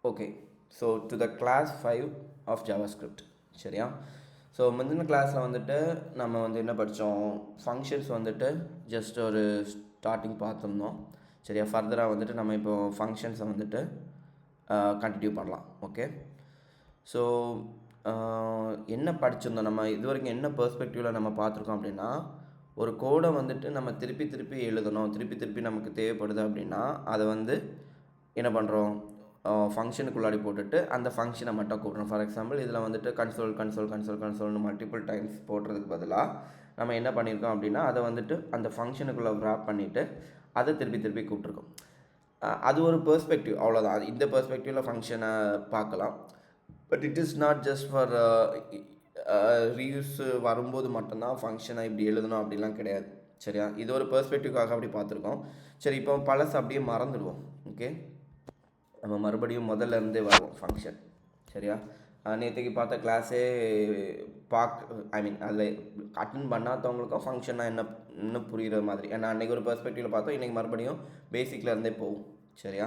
Okay. So to the class 5 of JavaScript. சரியா? So முந்தின கிளாஸில் வந்துட்டு நம்ம வந்து என்ன படித்தோம், ஃபங்க்ஷன்ஸ் வந்துட்டு ஜஸ்ட் ஒரு ஸ்டார்டிங் பார்த்துருந்தோம். சரியா? ஃபர்தராக வந்துட்டு நம்ம இப்போ ஃபங்க்ஷன்ஸை வந்துட்டு கண்டினியூ பண்ணலாம். ஓகே. ஸோ என்ன படிச்சிருந்தோம், நம்ம இது வரைக்கும் என்ன பெர்ஸ்பெக்டிவில் நம்ம பார்த்துருக்கோம் அப்படின்னா, ஒரு கோடை வந்துட்டு நம்ம திருப்பி திருப்பி எழுதணும், திருப்பி திருப்பி நமக்கு தேவைப்படுது அப்படின்னா அதை வந்து என்ன பண்ணுறோம், ஃபங்க்ஷனுக்குள்ளாடி போட்டுட்டு அந்த ஃபங்க்ஷனை மட்டும் கூப்பிட்றோம். ஃபார் எக்ஸாம்பிள் இதில் வந்துட்டு கன்சோல்னு மல்டிபிள் டைம்ஸ் போடுறதுக்கு பதிலாக நம்ம என்ன பண்ணியிருக்கோம் அப்படின்னா அதை வந்துட்டு அந்த ஃபங்க்ஷனுக்குள்ளே வ்ராப் பண்ணிவிட்டு அதை திருப்பி திருப்பி கூப்பிட்ருக்கோம். அது ஒரு பெர்ஸ்பெக்டிவ், அவ்வளோதான். அது இந்த பெர்ஸ்பெக்டிவில் ஃபங்க்ஷனை பார்க்கலாம். But it is not just for reuse வரும்போது மட்டும்தான் ஃபங்க்ஷனை இப்படி எழுதணும் அப்படிலாம் கிடையாது. சரியா? இது ஒரு பெர்ஸ்பெக்டிவ்காக அப்படி பார்த்துருக்கோம். சரி, இப்போ பழசு அப்படியே மறந்துடுவோம். ஓகே, நம்ம மறுபடியும் முதல்ல இருந்தே வருவோம் ஃபங்க்ஷன். சரியா? நேற்றுக்கு பார்த்த கிளாஸே அதில் அட்டன் பண்ணாதவங்களுக்கும் ஃபங்க்ஷனாக என்ன புரிகிற மாதிரி, ஏன்னா அன்றைக்கி ஒரு பெர்ஸ்பெக்டிவில் பார்த்தோம், இன்றைக்கி மறுபடியும் பேசிக்கில் இருந்தே போகும். சரியா?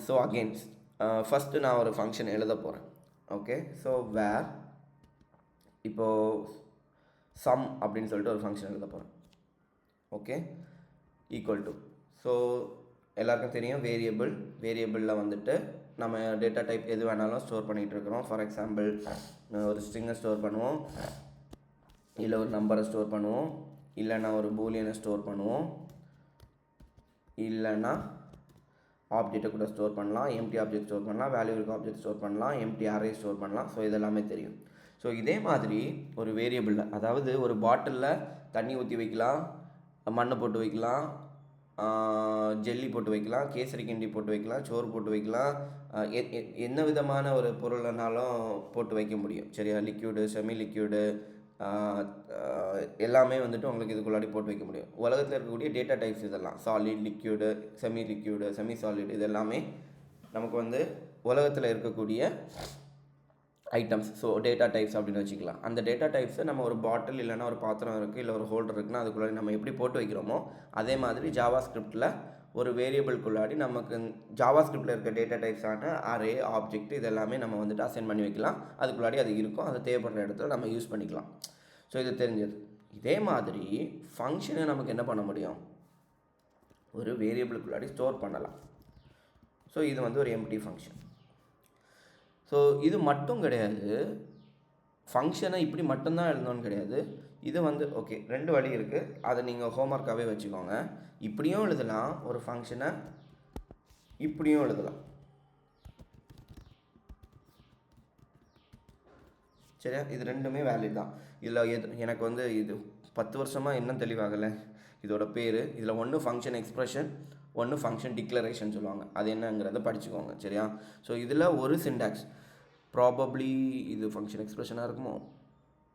ஸோ அகெயின் ஃபஸ்ட்டு நான் ஒரு ஃபங்க்ஷன் எழுத போகிறேன். ஓகே, ஸோ வேர் இப்போது சம் அப்படின்னு சொல்லிட்டு ஒரு ஃபங்க்ஷன் எழுத போகிறேன். ஓகே, ஈக்குவல் டு, ஸோ எல்லாருக்கும் தெரியும் வேரியபிளில் வந்துட்டு நம்ம டேட்டா டைப் எது வேணாலும் ஸ்டோர் பண்ணிகிட்டு இருக்கிறோம். ஃபார் எக்ஸாம்பிள் ஒரு ஸ்ட்ரிங்கை ஸ்டோர் பண்ணுவோம், இல்லை ஒரு நம்பரை ஸ்டோர் பண்ணுவோம், இல்லைன்னா ஒரு பூலியனை ஸ்டோர் பண்ணுவோம், இல்லைன்னா ஆப்ஜெக்டை கூட ஸ்டோர் பண்ணலாம், எம்டி ஆப்ஜெக்ட் ஸ்டோர் பண்ணலாம், வேல்யூ இருக்க ஆப்ஜெக்ட் ஸ்டோர் பண்ணலாம், எம்டி அரே ஸ்டோர் பண்ணலாம். ஸோ இதெல்லாமே தெரியும். ஸோ இதே மாதிரி ஒரு வேரியபிளில், அதாவது ஒரு பாட்டிலில் தண்ணி ஊற்றி வைக்கலாம், மண்ணை போட்டு வைக்கலாம், ஜெல்லி போட்டு வைக்கலாம், கேசரி கிண்டி போட்டு வைக்கலாம், சோறு போட்டு வைக்கலாம், என்ன விதமான ஒரு பொருள்னாலும் போட்டு வைக்க முடியும். சரியா? லிக்யூடு, செமி லிக்யூடு, எல்லாமே வந்துட்டு உங்களுக்கு இதுக்குள்ளாடி போட்டு வைக்க முடியும். உலகத்தில் இருக்கக்கூடிய டேட்டா டைப்ஸ் இதெல்லாம் சாலிட், லிக்யூடு, செமி சாலிட், இது எல்லாமே நமக்கு வந்து உலகத்தில் இருக்கக்கூடிய ஐட்டம்ஸ். ஸோ டேட்டா டைப்ஸ் அப்படின்னு வச்சுக்கலாம். அந்த டேட்டா டைப்ஸை நம்ம ஒரு பாட்டில் இல்லைனா ஒரு பாத்திரம் இருக்குது, இல்லை ஒரு ஹோல்டர் இருக்குன்னா அதுக்குள்ளாடி நம்ம எப்படி போட்டு வைக்கிறோமோ அதே மாதிரி ஜாவா ஸ்கிரிப்டில் ஒரு வேரியபிள்குள்ளாடி நமக்கு ஜாவா ஸ்கிரிப்டில் இருக்க டேட்டா டைப்ஸான அரே, ஆப்ஜெக்ட், இதெல்லாமே நம்ம வந்துட்டு அசைன் பண்ணி வைக்கலாம். அதுக்குள்ளாடி அது இருக்கும், அது தேவைப்படுற இடத்துல நம்ம யூஸ் பண்ணிக்கலாம். ஸோ இது தெரிஞ்சது. இதே மாதிரி ஃபங்க்ஷனை நமக்கு என்ன பண்ண முடியும், ஒரு வேரியபிளுக்குள்ளாடி ஸ்டோர் பண்ணலாம். ஸோ இது வந்து ஒரு எம்டி ஃபங்க்ஷன். ஸோ இது மட்டும் கிடையாது, ஃபங்க்ஷனை இப்படி மட்டும்தான் எழுதணும்னு கிடையாது. இது வந்து ஓகே, 2 வழி இருக்குது, அதை நீங்கள் ஹோம்ஒர்க்காகவே வச்சுக்கோங்க. இப்படியும் எழுதலாம் ஒரு ஃபங்க்ஷனை, இப்படியும் எழுதலாம். சரியா? இது ரெண்டுமே வேலிட் தான். இதில் எனக்கு வந்து இது 10 வருஷமாக இன்னும் தெளிவாகலை இதோட பேர். இதில் ஒன்று ஃபங்க்ஷன் எக்ஸ்ப்ரெஷன், ஒன்று ஃபங்க்ஷன் டிக்ளரேஷன் சொல்லுவாங்க. அது என்னங்கிறத படிச்சுக்கோங்க. சரியா? ஸோ இதில் ஒரு சின்டாக்ஸ் ப்ராபப்ளி இது ஃபங்க்ஷன் எக்ஸ்ப்ரெஷனாக இருக்குமோ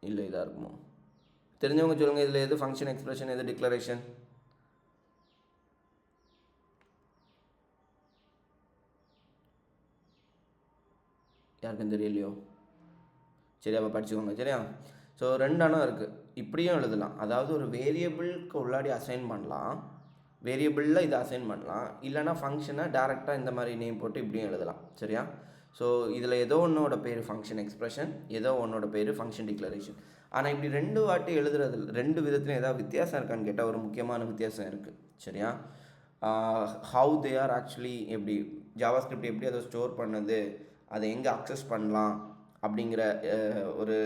இல்லை இதாக இருக்குமோ, தெரிஞ்சவங்க சொல்லுங்கள். இதில் எது ஃபங்க்ஷன் எக்ஸ்ப்ரெஷன், எது டிக்ளரேஷன்? யாருக்கும் தெரியலையோ? சரி, அப்போ படிச்சுக்கோங்க. சரியா? ஸோ 2 அணம் இருக்குது. இப்படியும் எழுதலாம், அதாவது ஒரு வேரியபிளுக்கு உள்ளாடி அசைன் பண்ணலாம், வேரியபிளில் இதை அசைன் பண்ணலாம், இல்லைனா ஃபங்க்ஷனை டேரெக்டாக இந்த மாதிரி நேம் போட்டு இப்படியும் எழுதலாம். சரியா? ஸோ இதில் ஏதோ ஒன்றோட பேர் ஃபங்க்ஷன் எக்ஸ்ப்ரெஷன், ஏதோ ஒன்றோட பேர் ஃபங்க்ஷன் டிக்ளரேஷன். ஆனால் இப்படி 2 வாட்டி எழுதுறது 2 விதத்துலையும் ஏதாவது வித்தியாசம் இருக்கான்னு கேட்டால் ஒரு முக்கியமான வித்தியாசம் இருக்குது. சரியா? ஹவு தே ஆர் ஆக்சுவலி, எப்படி ஜாவா ஸ்கிரிப்ட் எப்படி அதை ஸ்டோர் பண்ணுது, அதை எங்கே அக்சஸ் பண்ணலாம் அப்படிங்கிற ஒரு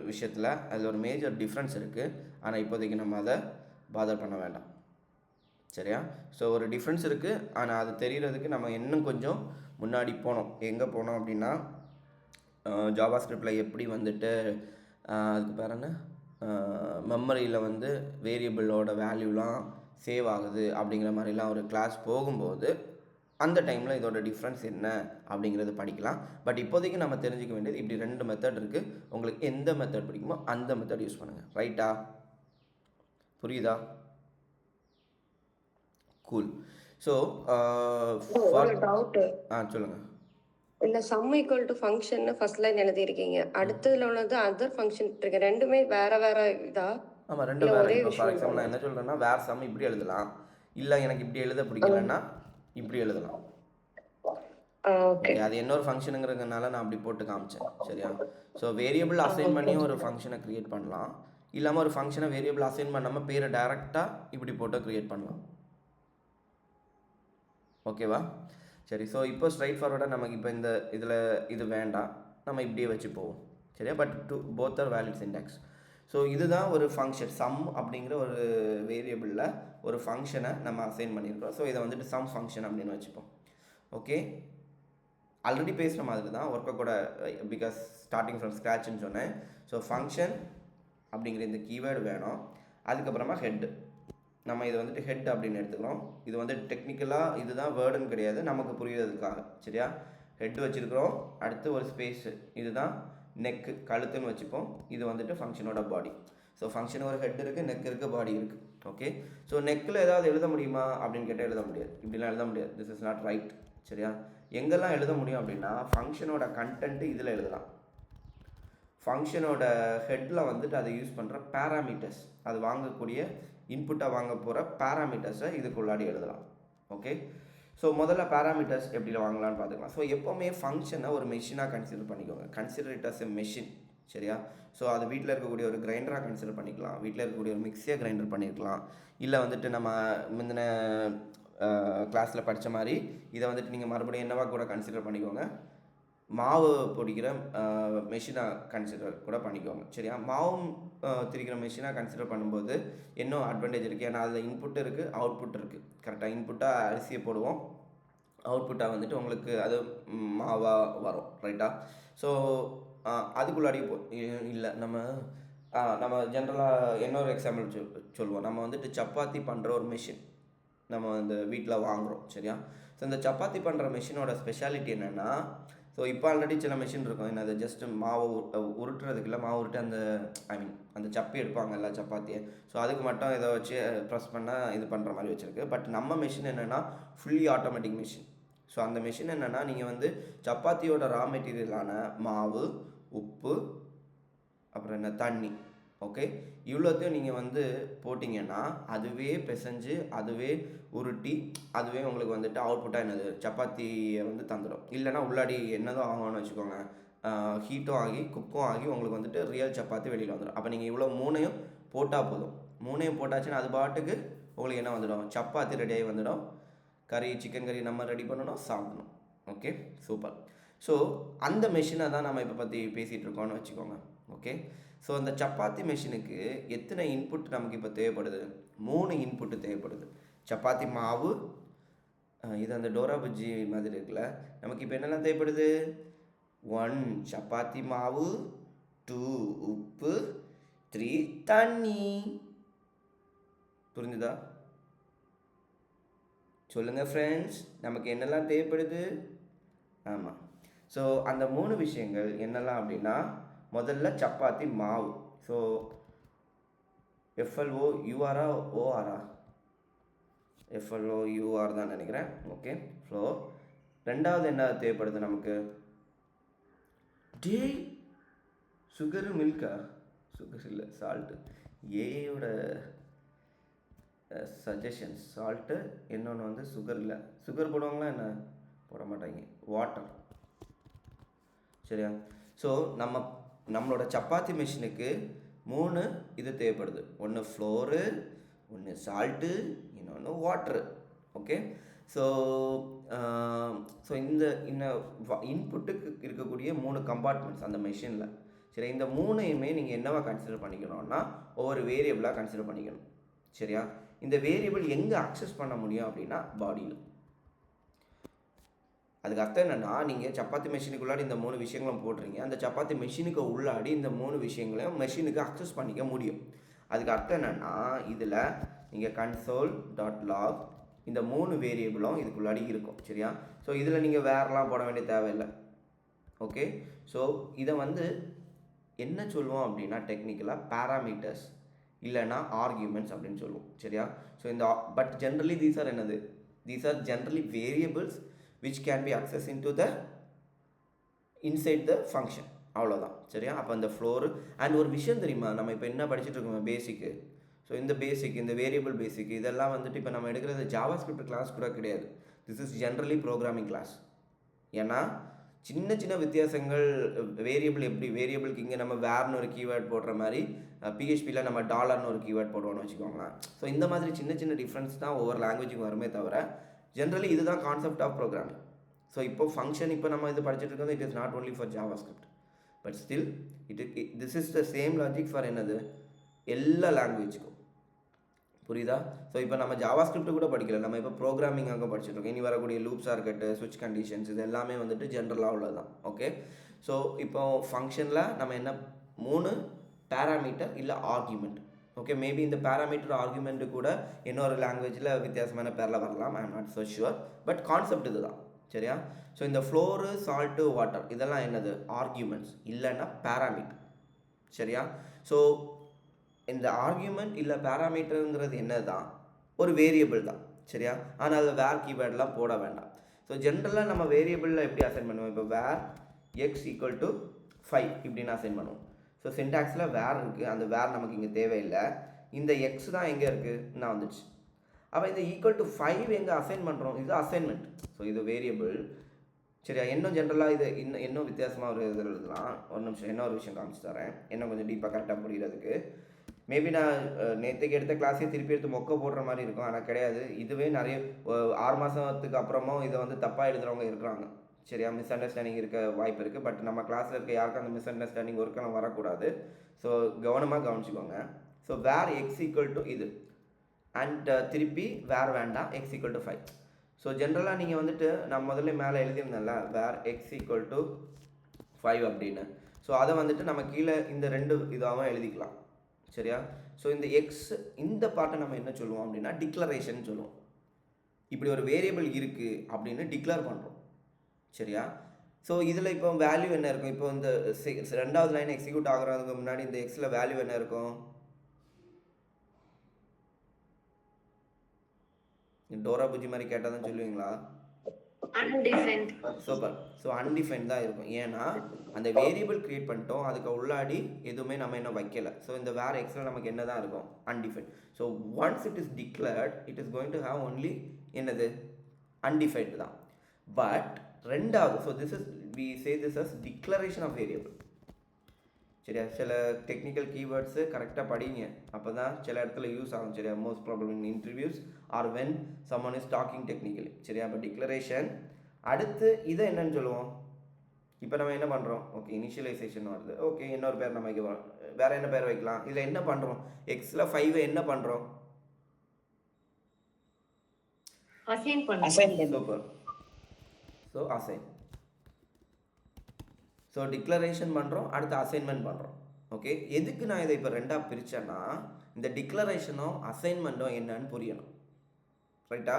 விஷயத்தில் அதில் ஒரு மேஜர் டிஃப்ரென்ஸ் இருக்குது. ஆனால் இப்போதைக்கு நம்ம அதை பாதர் பண்ண வேண்டாம். சரியா? ஸோ ஒரு டிஃப்ரென்ஸ் இருக்குது, ஆனால் அது தெரிகிறதுக்கு நம்ம இன்னும் கொஞ்சம் முன்னாடி போனோம். எங்கே போனோம் அப்படின்னா, ஜாவா ஸ்கிரிப்டில் எப்படி வந்துட்டு அதுக்கு பேர் என்ன, மெமரியில் வந்து வேரியபிளோட வேல்யூலாம் சேவ் ஆகுது அப்படிங்கிற மாதிரிலாம் ஒரு கிளாஸ் போகும்போது அந்த டைமில் இதோட டிஃப்ரென்ஸ் என்ன அப்படிங்கிறது படிக்கலாம். பட் இப்போதைக்கு நம்ம தெரிஞ்சிக்க வேண்டியது இப்படி 2 மெத்தட் இருக்குது. உங்களுக்கு எந்த மெத்தட் பிடிக்குமோ அந்த மெத்தட் யூஸ் பண்ணுங்கள். ரைட்டா? புரியுதா? கூல். ஸோ டவுட் சொல்லுங்கள். இல்லை, sum equal to function first line எழுதியிருக்கீங்க, அடுத்ததுல உள்ளது அதர் ஃபங்க்ஷன் இருக்கு, ரெண்டுமே வேற வேற இதா? ஆமாம், 2 வேறு. இப்போ ஃபார் எக்ஸாம்பிள் நான் என்ன சொல்கிறேன்னா, வேர் சம் இப்படி எழுதலாம், இல்லை எனக்கு இப்படி எழுத பிடிக்கலன்னா இப்படி எழுதலாம். ஓகே. ஓகே, அது இன்னொரு ஃபங்க்ஷனுங்கிறதுனால நான் அப்படி போட்டு காமிச்சேன். சரியா? So variable assign okay. பண்ணியும் ஒரு ஃபங்க்ஷனை க்ரியேட் பண்ணலாம். இல்லாமல் ஒரு ஃபங்க்ஷனை வேரியபிள் அசைன் பண்ணாமல் பேரை டைரெக்டாக இப்படி போட்டு க்ரியேட் பண்ணலாம். ஓகேவா? சரி, ஸோ இப்போ ஸ்ட்ரைட் ஃபார்வர்டாக நமக்கு இப்போ இந்த இதில் இது வேண்டாம், நம்ம இப்படியே வச்சு போவோம். சரியா? But both are valid syntax. So இதுதான் ஒரு ஃபங்க்ஷன், சம் அப்படிங்கிற ஒரு வேரியபிளில் ஒரு ஃபங்க்ஷனை நம்ம அசைன் பண்ணியிருக்கோம். ஸோ இதை வந்துட்டு சம் ஃபங்க்ஷன் அப்படின்னு வச்சுப்போம். ஓகே, ஆல்ரெடி பேசுகிற மாதிரி தான் ஒர்க்கை கூட, பிகாஸ் ஸ்டார்டிங் ஃப்ரம் ஸ்க்ராட்ச்னு சொன்னேன். ஸோ ஃபங்க்ஷன் அப்படிங்கிற இந்த கீவேர்டு வேணும். அதுக்கப்புறமா ஹெட்டு, நம்ம இதை வந்துட்டு ஹெட் அப்படின்னு எடுத்துக்கிறோம். இது வந்து டெக்னிக்கலாக இதுதான் வேர்டுன்னு கிடையாது, நமக்கு புரியுறதுக்காக. சரியா? ஹெட் வச்சுருக்கிறோம், அடுத்து ஒரு ஸ்பேஸு, இதுதான் நெக்கு, கழுத்துன்னு வச்சுப்போம். இது வந்துட்டு ஃபங்க்ஷனோட பாடி. ஸோ ஃபங்க்ஷன் ஒரு ஹெட் இருக்குது, நெக் இருக்குது, பாடி இருக்குது. ஓகே, ஸோ நெக்கில் ஏதாவது எழுத முடியுமா அப்படின்னு கேட்டால் எழுத முடியாது, இப்படிலாம் எழுத முடியாது. This is not right. சரியா? எங்கெல்லாம் எழுத முடியும் அப்படின்னா ஃபங்க்ஷனோட கண்டென்ட்டு இதில் எழுதலாம். ஃபங்க்ஷனோட ஹெட்டில் வந்துட்டு அதை யூஸ் பண்ணுற பேராமீட்டர்ஸ், அது வாங்கக்கூடிய இன்புட்டாக வாங்க போகிற பேராமீட்டர்ஸை இதுக்குள்ளாடி எழுதலாம். ஓகே, ஸோ முதல்ல பேராமீட்டர்ஸ் எப்படி வாங்கலாம்னு பார்த்துக்கலாம். ஸோ எப்போவுமே ஃபங்க்ஷனை ஒரு மெஷினாக கன்சிடர் பண்ணிக்கோங்க. Consider it as a machine. சரியா? ஸோ அது வீட்டில் இருக்கக்கூடிய ஒரு கிரைண்டராக கன்சிடர் பண்ணிக்கலாம், வீட்டில் இருக்கக்கூடிய ஒரு மிக்சியாக கிரைண்டர் பண்ணியிருக்கலாம். இல்லை வந்துட்டு நம்ம முந்தின கிளாஸில் படித்த மாதிரி இதை வந்துட்டு நீங்கள் மறுபடியும் என்னவா கூட கன்சிடர் பண்ணிக்கோங்க, மாவு பொடிக்கிற மெஷினாக கன்சிடர் கூட பண்ணிக்கோங்க. சரியா? மாவும் திரிக்கிற மெஷினாக கன்சிடர் பண்ணும்போது இன்னும் அட்வான்டேஜ் இருக்குது. ஏன்னா அதில் இன்புட் இருக்குது, அவுட்புட் இருக்குது. கரெக்டாக இன்புட்டாக அரிசியை போடுவோம், அவுட்புட்டாக வந்துட்டு உங்களுக்கு அது மாவாக வரும். ரைட்டா? ஸோ அதுக்குள்ளாடி இல்லை நம்ம ஜென்ரலாக இன்னொரு எக்ஸாம்பிள் சொல்லுவோம். நம்ம வந்துட்டு சப்பாத்தி பண்ணுற ஒரு மிஷின் நம்ம இந்த வீட்டில் வாங்குகிறோம். சரியா? ஸோ இந்த சப்பாத்தி பண்ணுற மிஷினோட ஸ்பெஷாலிட்டி என்னென்னா, ஸோ இப்போ ஆல்ரெடி சில மிஷின் இருக்கும், என்ன அது ஜஸ்ட்டு மாவு உருட்டுறதுக்கு இல்லை, மாவு உருட்டு அந்த அந்த சப்பி எடுப்பாங்கல்ல சப்பாத்தியை, ஸோ அதுக்கு மட்டும் இதை வச்சு ப்ரெஸ் பண்ணால் இது பண்ணுற மாதிரி வச்சுருக்கு. பட் நம்ம மிஷின் என்னென்னா ஃபுல்லி ஆட்டோமேட்டிக் மிஷின். ஸோ அந்த மிஷின் என்னென்னா, நீங்கள் வந்து சப்பாத்தியோட ரா மெட்டீரியலான மாவு, உப்பு, அப்புறம் என்ன தண்ணி, ஓகே, இவ்வளோத்தையும் நீங்கள் வந்து போட்டிங்கன்னா அதுவே பிசைஞ்சு, அதுவே உருட்டி, அதுவே உங்களுக்கு வந்துட்டு அவுட்புட்டாக என்னது சப்பாத்தியை வந்து தந்துடும். இல்லைனா உள்ளாடி என்னதும் ஆகும்னு வச்சுக்கோங்க, ஹீட்டும் ஆகி குக்கும் ஆகி உங்களுக்கு வந்துட்டு ரியல் சப்பாத்தி வெளியில் வந்துடும். அப்போ நீங்கள் இவ்வளோ மூணையும் போட்டால் போதும். மூணையும் போட்டாச்சுன்னா அது பாட்டுக்கு உங்களுக்கு என்ன வந்துடும், சப்பாத்தி ரெடியாகி வந்துடும். கறி, சிக்கன் கறி நம்ம ரெடி பண்ணணும், சாப்பிடணும். Okay, super. ஸோ அந்த மெஷினை தான் நம்ம இப்போ பற்றி பேசிகிட்டு இருக்கோம்னு வச்சுக்கோங்க. ஓகே, ஸோ அந்த சப்பாத்தி மெஷினுக்கு எத்தனை இன்புட் நமக்கு இப்போ தேவைப்படுது? 3 இன்புட்டு தேவைப்படுது. சப்பாத்தி மாவு, இது அந்த டோரா பஜ்ஜி மாதிரி இருக்குல்ல, நமக்கு இப்போ என்னெல்லாம் தேவைப்படுது? 1 சப்பாத்தி மாவு, 2 உப்பு, 3 தண்ணி. புரிஞ்சுதா? சொல்லுங்கள் ஃப்ரெண்ட்ஸ், நமக்கு என்னெல்லாம் தேவைப்படுது? ஆமாம். ஸோ அந்த 3 விஷயங்கள் என்னெல்லாம் அப்படின்னா, முதல்ல சப்பாத்தி மாவு. ஸோ FLOUR ORA, FLOUR தான் நினைக்கிறேன். ஓகே, ஸோ ரெண்டாவது என்ன தேவைப்படுது நமக்கு? சுகரு, மில்கா, சுகர் இல்லை, சால்ட்டு. ஏயோட சஜஷன்ஸ் சால்ட்டு, இன்னொன்று வந்து சுகர் இல்லை. சுகர் போடுவாங்களா என்ன? போட மாட்டாங்க. வாட்டர். சரியா? ஸோ நம்மளோட சப்பாத்தி மிஷினுக்கு 3 இது தேவைப்படுது. ஒன்று ஃப்ளோரு, ஒன்று சால்ட்டு, இன்னொன்று வாட்ரு. ஓகே, ஸோ இந்த இன்புட்டுக்கு இருக்கக்கூடிய 3 கம்பார்ட்மெண்ட்ஸ் அந்த மெஷினில். சரி, இந்த 3ஐயுமே நீங்கள் என்னவா கன்சிடர் பண்ணிக்கணும்னா ஒவ்வொரு வேரியபிளாக கன்சிடர் பண்ணிக்கணும். சரியா? இந்த வேரியபிள் எங்கே அக்சஸ் பண்ண முடியும் அப்படின்னா பாடியில். அதுக்கு அர்த்தம் என்னென்னா, நீங்கள் சப்பாத்தி மெஷினுக்குள்ளாடி இந்த 3 விஷயங்களும் போடுறீங்க, அந்த சப்பாத்தி மெஷினுக்கு உள்ளாடி இந்த 3 விஷயங்களையும் மெஷினுக்கு அக்சஸ் பண்ணிக்க முடியும். அதுக்கு அர்த்தம் என்னென்னா, இதில் நீங்கள் console.log இந்த 3 வேரியபிளும் இதுக்குள்ளாடி இருக்கும். சரியா? ஸோ இதில் நீங்கள் வேறெல்லாம் போட வேண்டிய தேவையில்லை. ஓகே, ஸோ இதை வந்து என்ன சொல்லுவோம் அப்படின்னா டெக்னிக்கலாக பேராமீட்டர்ஸ் இல்லைன்னா ஆர்கியூமெண்ட்ஸ் அப்படின்னு சொல்லுவோம். சரியா? ஸோ இந்த but generally these are generally variables which can be accessed into the inside the function. அவ்வளோதான். சரியா? அப்போ அந்த ஃப்ளோர் அண்ட் ஒரு விஷயம் தெரியுமா, நம்ம இப்போ என்ன படிச்சுட்டு இருக்கோம் பேசிக்கு. ஸோ இந்த பேசிக், இந்த வேரியபிள் பேசிக், இதெல்லாம் வந்துட்டு இப்போ நம்ம எடுக்கிறது ஜாவா ஸ்கிரிப்ட் கிளாஸ் கூட கிடையாது. This is generally programming class. ஏன்னா சின்ன சின்ன வித்தியாசங்கள் வேரியபிள் எப்படி வேரியபிளுக்கு இங்கே நம்ம வேர்னு ஒரு கீவேர்ட் போடுற மாதிரி பிஹெச்பியில் நம்ம டாலர்னு ஒரு கீவேர்ட் போடுவோம்னு வச்சுக்கோங்களேன். ஸோ இந்த மாதிரி சின்ன சின்ன டிஃப்ரென்ஸ் தான் ஒவ்வொரு லாங்குவேஜுக்கும் வருமே தவிர ஜென்ரலி இதுதான் கான்செப்ட் ஆஃப் ப்ரோக்ராமிங். ஸோ இப்போ ஃபங்க்ஷன் இப்போ நம்ம இது படிச்சுட்டு இருக்கிறது it is not only for JavaScript but still this is the same logic for என்னது எல்லா லாங்குவேஜுக்கும். புரியுதா? ஸோ இப்போ நம்ம JavaScript கூட படிக்கல, நம்ம இப்போ ப்ரோக்ராமிங்காக படிச்சுட்ருக்கோம். இனி வரக்கூடிய லூப்ஸாக இருக்கட்டும், ஸ்விட்ச் கண்டிஷன்ஸ், இது எல்லாமே வந்துட்டு ஜென்ரலாக உள்ளதான். ஓகே, ஸோ இப்போ ஃபங்க்ஷனில் நம்ம என்ன 3 பேராமீட்டர் இல்லை ஆர்கியூமெண்ட். ஓகே, மேபி இந்த பேராமீட்டர் ஆர்கியூமெண்ட்டு கூட இன்னொரு லாங்குவேஜில் வித்தியாசமான பேரில் வரலாம், I am not so sure. But concept இது தான். சரியா? ஸோ இந்த ஃப்ளோரு, சால்ட்டு, வாட்டர் இதெல்லாம் என்னது ஆர்கியூமெண்ட்ஸ் இல்லைன்னா பேராமீட்டர். சரியா? ஸோ இந்த ஆர்கியூமெண்ட் இல்லை பேராமீட்டருங்கிறது என்ன தான் ஒரு வேரியபிள் தான். சரியா? ஆனால் அதில் வேர் கீவேர்டெலாம் போட வேண்டாம். ஸோ ஜென்ரலாக நம்ம வேரியபிளில் எப்படி அசைன் பண்ணுவோம்? இப்போ வேர் எக்ஸ் ஈக்குவல் டு 5 இப்படின்னு அசைன் பண்ணுவோம். ஸோ சின்டாக்ஸில் வேர் இருக்குது, அந்த வேர் நமக்கு இங்கே தேவையில்லை. இந்த எக்ஸ் தான் எங்கே இருக்குது நான் வந்துடுச்சு. அப்போ இந்த ஈக்குவல் டு 5 எங்கே அசைன் பண்ணுறோம்? இது அசைன்மெண்ட். ஸோ இது வேரியபிள். சரியா? இன்னும் ஜென்ரலாக இது இன்னும் வித்தியாசமாக ஒரு இதில் எழுதலாம். ஒரு நிமிஷம் இன்னொரு விஷயம் காமிச்சு தரேன், இன்னும் கொஞ்சம் டீப்பாக கரெக்டாக புரிகிறதுக்கு. மேபி நான் நேற்றுக்கு எடுத்த கிளாஸே திருப்பி எடுத்து மொக்க போடுற மாதிரி இருக்கும், ஆனால் கிடையாது. இதுவே நிறைய 6 மாதத்துக்கு அப்புறமும் இதை வந்து தப்பாக எழுதுகிறவங்க இருக்கிறாங்க. சரியா? மிஸ் அண்டர்ஸ்டாண்டிங் இருக்க வாய்ப்பு இருக்குது. பட் நம்ம கிளாஸில் இருக்க யாருக்கும் அந்த மிஸ் அண்டர்ஸ்டாண்டிங் ஒர்க்கெல்லாம் வரக்கூடாது. ஸோ கவனமாக கவனிச்சுக்கோங்க. So var x equal to இது அண்ட் திருப்பி வேர் வேண்டாம் எக்ஸ் ஈக்குவல் டு 5. ஸோ ஜென்ரலாக நீங்கள் வந்துட்டு நான் முதல்ல மேலே எழுதியிருந்தேன்ல வேர் எக்ஸ் ஈக்குவல் டு 5 அப்படின்னு. ஸோ அதை வந்துட்டு நம்ம கீழே இந்த 2 இதாகவும் எழுதிக்கலாம். சரியா? ஸோ இந்த எக்ஸ் இந்த பார்ட்டை நம்ம என்ன சொல்லுவோம் அப்படின்னா டிக்ளரேஷன் சொல்லுவோம். இப்படி ஒரு வேரியபிள் இருக்குது அப்படின்னு டிக்ளேர் பண்ணுறோம். சரியா? ஸோ இதில் இப்போ வேல்யூ என்ன இருக்கும்? இப்போ இந்த 2வது லைன் எக்ஸிக்யூட் ஆகிறதுக்கு முன்னாடி இந்த எக்ஸில் வேல்யூ என்ன இருக்கும்? டோரா புஜி மாதிரி கேட்டால் தான் சொல்லுவீங்களா? அன்டிஃபைன்ட். சூப்பர். ஸோ அன்டிஃபைன்ட் தான் இருக்கும். ஏன்னா அந்த வேரியபிள் க்ரியேட் பண்ணிட்டோம், அதுக்கு உள்ளாடி எதுவுமே நம்ம என்ன வைக்கல. ஸோ இந்த வேர் எக்ஸில் நமக்கு என்ன தான் இருக்கும்? Undefined. So once it is declared it is going to have only என்னது அன்டிஃபைன்ட் தான். பட் ரெண்டாவது, so this is we say this as declaration of variable. சரியா? சில டெக்னிக்கல் கீவேர்ட்ஸு கரெக்டாக படிங்க, அப்போ தான் சில இடத்துல யூஸ் ஆகும். சரியா? Most problem in interviews are when someone is talking technically. சரியா? அப்போ டிக்ளரேஷன். அடுத்து இதை என்னன்னு சொல்லுவோம்? இப்போ நம்ம என்ன பண்ணுறோம்? ஓகே, இனிஷியலைசேஷன் வருது. ஓகே, இன்னொரு பேர் நம்ம வைக்க வேறு என்ன பேர் வைக்கலாம்? இதில் என்ன பண்ணுறோம்? எக்ஸில் 5 என்ன பண்ணுறோம்? அசைன் பண்ணுறோம். Super. So assign. So declaration பண்ணுறோம், அடுத்து அசைன்மெண்ட் பண்ணுறோம். ஓகே, எதுக்கு நான் இதை இப்போ 2ஆக பிரித்தேன்னா இந்த டிக்ளரேஷனும் அசைன்மெண்ட்டும் என்னன்னு புரியணும். ரைட்டா?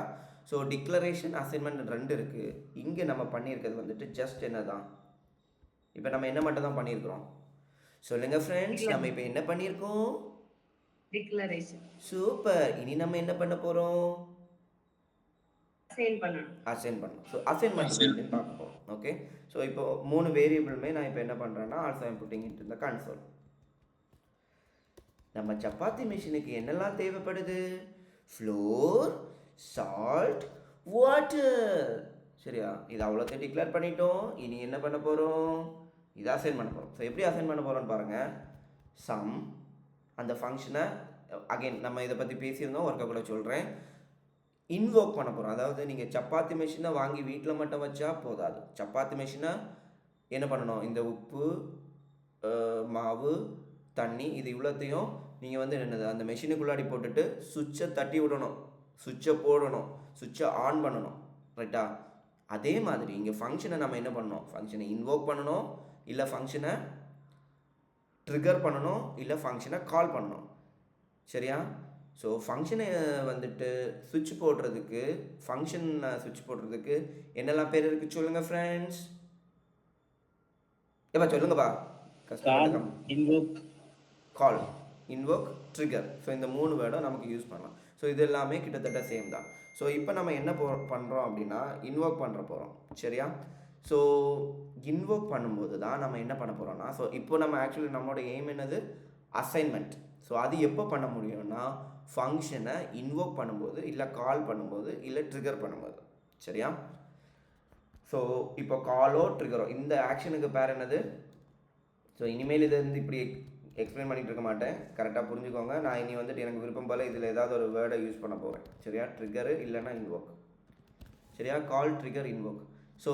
ஸோ டிக்ளரேஷன் அசைன்மெண்ட் 2 இருக்குது. இங்கே நம்ம பண்ணியிருக்கிறது வந்துட்டு ஜஸ்ட் என்ன தான், இப்போ நம்ம என்ன மட்டும் தான் பண்ணியிருக்கிறோம் சொல்லுங்கள் ஃப்ரெண்ட்ஸ்? நம்ம இப்போ என்ன பண்ணியிருக்கோம்? டிக்ளரேஷன். சூப்பர். இனி நம்ம என்ன பண்ண போகிறோம்? அசைன் பண்ணணும். அசைன் பண்ணணும். ஸோ அசைன்மெண்ட் எப்படின்னு பார்க்க போகிறோம். ஓகே, ஸோ இப்போ 3 வேரியபிளுமே நான் இப்போ என்ன பண்ணுறேன்னா also I'm putting into the console. நம்ம சப்பாத்தி மிஷினுக்கு என்னெல்லாம் தேவைப்படுது? Floor, salt, water. சரியா? இது அவ்வளோத்தையும் டிக்ளேர் பண்ணிட்டோம். இனி என்ன பண்ண போகிறோம்? இதை அசைன் பண்ண போகிறோம். ஸோ எப்படி அசைன் பண்ண போகிறோன்னு பாருங்கள். சம் அந்த ஃபங்க்ஷனை அகைன் நம்ம இதை பற்றி பேசியிருந்தோம், ஒர்க்கை கூட சொல்கிறேன். இன்வோக் பண்ண போகிறோம். அதாவது நீங்கள் சப்பாத்தி மிஷினை வாங்கி வீட்டில் மட்டும் வச்சா போதாது. சப்பாத்தி மிஷினை என்ன பண்ணணும்? இந்த உப்பு, மாவு, தண்ணி இது இவ்வளோத்தையும் நீங்கள் வந்து என்னது அந்த மெஷினுக்குள்ளாடி போட்டுட்டு சுவிட்சை தட்டி விடணும், சுவிட்சை போடணும், சுவிட்சை ஆன் பண்ணணும். ரைட்டா? அதே மாதிரி இங்கே ஃபங்க்ஷனை நம்ம என்ன பண்ணணும்? ஃபங்க்ஷனை இன்வோக் பண்ணணும், இல்லை ஃபங்க்ஷனை ட்ரிகர் பண்ணணும், இல்லை ஃபங்க்ஷனை கால் பண்ணணும். சரியா? ஸோ ஃபங்க்ஷனை வந்துட்டு சுவிட்ச் போடுறதுக்கு, ஃபங்க்ஷனை சுவிட்ச் போடுறதுக்கு என்னெல்லாம் பேர் இருக்குது சொல்லுங்கள் ஃப்ரெண்ட்ஸ்? எப்பா சொல்லுங்கப்பா. கால், இன்வோக், ட்ரிகர். ஸோ இந்த 3 வேர்டும் நமக்கு யூஸ் பண்ணலாம். ஸோ இது எல்லாமே கிட்டத்தட்ட சேம் தான். ஸோ இப்போ நம்ம என்ன பண்ணுறோம் அப்படின்னா இன்வோக் பண்ணுற போகிறோம். சரியா? ஸோ இன்வோக் பண்ணும்போது தான் நம்ம என்ன பண்ண போகிறோம்னா, ஸோ இப்போ நம்ம ஆக்சுவலி நம்மளோட எய்ம் என்னது? அசைன்மெண்ட். ஸோ அது எப்போ பண்ண முடியும்னா ஃபங்க்ஷனை இன்வோக் பண்ணும்போது, இல்லை கால் பண்ணும்போது, இல்லை ட்ரிகர் பண்ணும்போது. சரியா? ஸோ இப்போ காலோ ட்ரிகரோ இந்த ஆக்ஷனுக்கு பேர் என்னது? ஸோ இனிமேல் இதை வந்து இப்படி எக்ஸ்பிளைன் பண்ணிகிட்டு இருக்க மாட்டேன், கரெக்டாக புரிஞ்சுக்கோங்க. நான் இனி வந்துட்டு எனக்கு விருப்பம் போல் இதில் ஏதாவது ஒரு வேர்டை யூஸ் பண்ண போகிறேன். சரியா? ட்ரிகரு இல்லைன்னா இன்வோக். சரியா? கால், ட்ரிகர், இன்வோக். ஸோ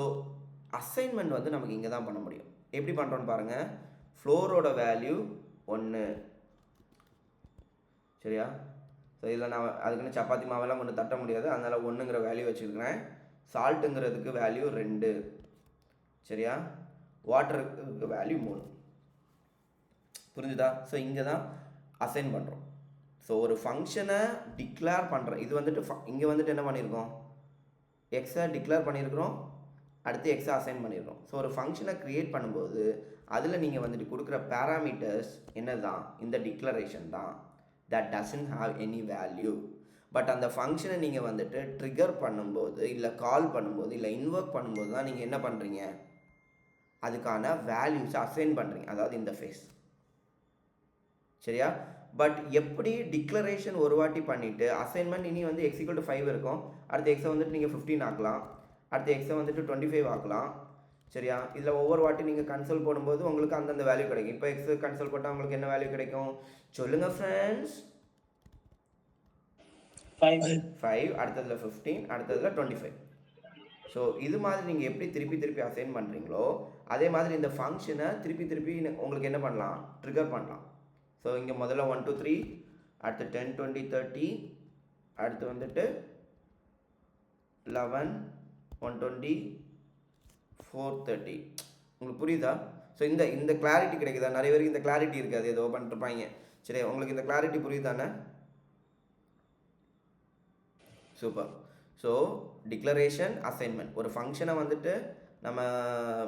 அசைன்மெண்ட் வந்து நமக்கு இங்கே தான் பண்ண முடியும். எப்படி பண்ணுறோன்னு பாருங்கள். ஃப்ளோரோட வேல்யூ 1. சரியா? ஸோ இதில் நான் அதுக்குன்னு சப்பாத்தி மாவெல்லாம் கொண்டு தட்ட முடியாது, அதனால் 1ங்கிற வேல்யூ வச்சுருக்கிறேன். சால்ட்டுங்கிறதுக்கு வேல்யூ 2. சரியா? வாட்டருக்கு வேல்யூ 3. புரிஞ்சுதா? ஸோ இங்கே தான் அசைன் பண்ணுறோம். ஸோ ஒரு ஃபங்க்ஷனை டிக்ளேர் பண்ணுறோம். இது வந்துட்டு இங்கே வந்துட்டு என்ன பண்ணியிருக்கோம்? எக்ஸை டிக்ளேர் பண்ணியிருக்கிறோம், அடுத்து எக்ஸை அசைன் பண்ணியிருக்கோம். ஸோ ஒரு ஃபங்க்ஷனை க்ரியேட் பண்ணும்போது அதில் நீங்கள் வந்துட்டு கொடுக்குற பேராமீட்டர்ஸ் என்ன தான்? இந்த டிக்ளரேஷன் தான். That doesn't have any value. But அந்த ஃபங்க்ஷனை நீங்கள் வந்துட்டு ட்ரிகர் பண்ணும்போது, இல்லை கால் பண்ணும்போது, இல்லை இன்வொர்க் பண்ணும்போது தான் நீங்கள் என்ன பண்ணுறீங்க? அதுக்கான வேல்யூஸை அசைன் பண்ணுறீங்க, அதாவது இந்த ஃபேஸ். சரியா? பட் எப்படி டிக்ளரேஷன் ஒரு வாட்டி பண்ணிவிட்டு அசைன்மெண்ட் இனி வந்து x = 5 இருக்கும், அடுத்து எக்ஸை வந்துட்டு நீங்கள் 15 ஆக்கலாம், அடுத்து எக்ஸை வந்துட்டு 25 ஆக்கலாம். சரியா? இதில் ஒவ்வொரு வாட்டி நீங்கள் கன்சோல் போடும்போது உங்களுக்கு அந்தந்த வேல்யூ கிடைக்கும். இப்போ எக்ஸ் கன்சோல் போட்டால் உங்களுக்கு என்ன வேல்யூ கிடைக்கும் சொல்லுங்கள் ஃப்ரெண்ட்ஸ்? 5, அடுத்ததில் 15, அடுத்ததில் 25. ஸோ இது மாதிரி நீங்கள் எப்படி திருப்பி அசைன் பண்ணுறீங்களோ அதே மாதிரி இந்த ஃபங்க்ஷனை திருப்பி உங்களுக்கு என்ன பண்ணலாம்? ட்ரிகர் பண்ணலாம். ஸோ இங்கே முதல்ல 1 2 3, அடுத்து 10 20 30, அடுத்து வந்துட்டு 11 120 430. உங்களுக்கு புரியுதா? ஸோ இந்த கிளாரிட்டி கிடைக்குதா? நிறைய பேருக்கு இந்த கிளாரிட்டி இருக்காது, ஏதோ பண்ணிட்டுருப்பாங்க. சரி, உங்களுக்கு இந்த கிளாரிட்டி புரியுதானே? சூப்பர். So declaration, assignment. ஒரு ஃபங்க்ஷனை வந்துட்டு நம்ம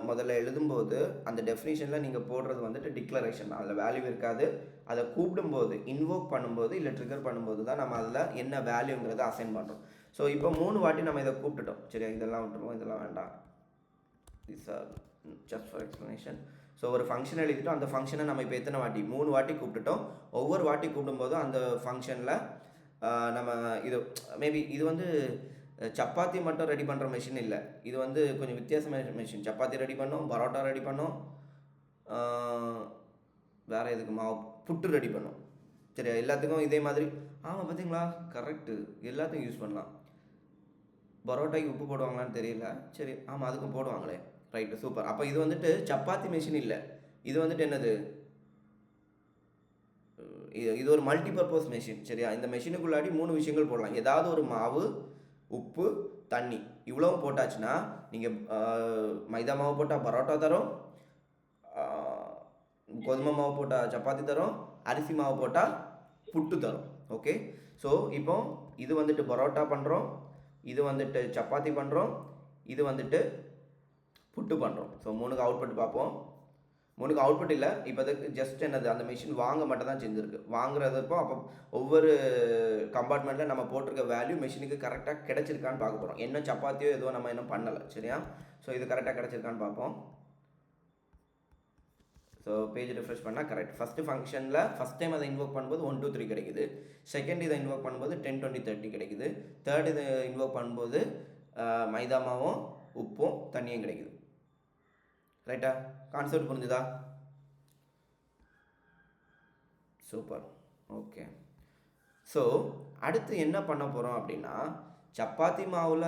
முதல்ல எழுதும்போது அந்த டெஃபினிஷனில் நீங்கள் போடுறது வந்துட்டு டிக்ளரேஷன், அதில் வேல்யூ இருக்காது. அதை கூப்பிடும்போது, இன்வோக் பண்ணும்போது, இல்லை ட்ரிகர் பண்ணும்போது தான் நம்ம அதில் என்ன வேல்யூங்கிறத அசைன் பண்ணுறோம். ஸோ இப்போ 3 வாட்டி நம்ம இதை கூப்பிட்டுட்டோம். சரியா? இதெல்லாம் விட்டுருவோம், இதெல்லாம் வேண்டாம். This are just for explanation. So ஒரு ஃபங்க்ஷன் எழுதிட்டோம், அந்த ஃபங்க்ஷனை நம்ம இப்போ எத்தனை வாட்டி? 3 வாட்டி கூப்பிட்டுட்டோம். ஒவ்வொரு வாட்டி கூப்பிடும்போதும் அந்த ஃபங்க்ஷனில் நம்ம இது மேபி இது வந்து சப்பாத்தி மட்டும் ரெடி பண்ணுற மெஷின் இல்லை, இது வந்து கொஞ்சம் வித்தியாசமான மெஷின். சப்பாத்தி ரெடி பண்ணோம், பரோட்டா ரெடி பண்ணோம், வேறு எதுக்கு மாவு, புட்டு ரெடி பண்ணோம். சரியா? எல்லாத்துக்கும் இதே மாதிரி. ஆமாம், பார்த்தீங்களா? கரெக்டு, எல்லாத்துக்கும் யூஸ் பண்ணலாம். பரோட்டாக்கு உப்பு போடுவாங்களான்னு தெரியல. சரி, ஆமாம், அதுக்கும் போடுவாங்களே. Right, super. அப்போ இது வந்துட்டு சப்பாத்தி மெஷின் இல்லை, இது வந்துட்டு என்னது? இது ஒரு மல்டிபர்பஸ் மெஷின். சரியா? இந்த மெஷினுக்குள்ளாடி 3 விஷயங்கள் போடலாம். ஏதாவது ஒரு மாவு, உப்பு, தண்ணி, இவ்வளவும் போட்டாச்சுன்னா நீங்கள் மைதா மாவு போட்டால் பரோட்டா தரும், கோதுமை மாவு போட்டால் சப்பாத்தி தரும், அரிசி மாவு போட்டால் புட்டு தரும். ஓகே? ஸோ இப்போ இது வந்துட்டு பரோட்டா பண்ணுறோம், இது வந்துட்டு சப்பாத்தி பண்ணுறோம், இது வந்துட்டு புட்டு பண்ணுறோம். ஸோ 3க்கு அவுட்புட் பார்ப்போம். 3க்கு அவுட்புட் இல்லை, இப்போதைக்கு ஜஸ்ட் என்னது, அந்த மிஷின் வாங்க மட்டும் தான் செஞ்சுருக்கு. வாங்குறதப்போ அப்போ ஒவ்வொரு கம்பார்ட்மெண்ட்டில் நம்ம போட்டிருக்க வேல்யூ மிஷினுக்கு கரெக்டாக கிடச்சிருக்கான்னு பார்க்க போகிறோம். என்ன சப்பாத்தியோ எதுவும் நம்ம இன்னும் பண்ணலை. சரியா? ஸோ இது கரெக்டாக கிடச்சிருக்கான்னு பார்ப்போம். ஸோ பேஜ் ரிஃப்ரெஷ் பண்ணால் கரெக்ட். ஃபஸ்ட்டு ஃபங்க்ஷனில் ஃபஸ்ட் டைம் அதை இன்வோக் பண்ணும்போது 1 2 3 கிடைக்குது. செகண்ட் இதை இன்வோக் பண்ணும்போது 10 20 30 கிடைக்குது. தேர்ட் இதை இன்வோக் பண்ணும்போது மைதா மாவும் உப்பும் தண்ணியும் கிடைக்குது. ரைட்டா? கான்செப்ட் புரிஞ்சுதா? சூப்பர். ஓகே. ஸோ அடுத்து என்ன பண்ண போகிறோம் அப்படின்னா, சப்பாத்தி மாவில்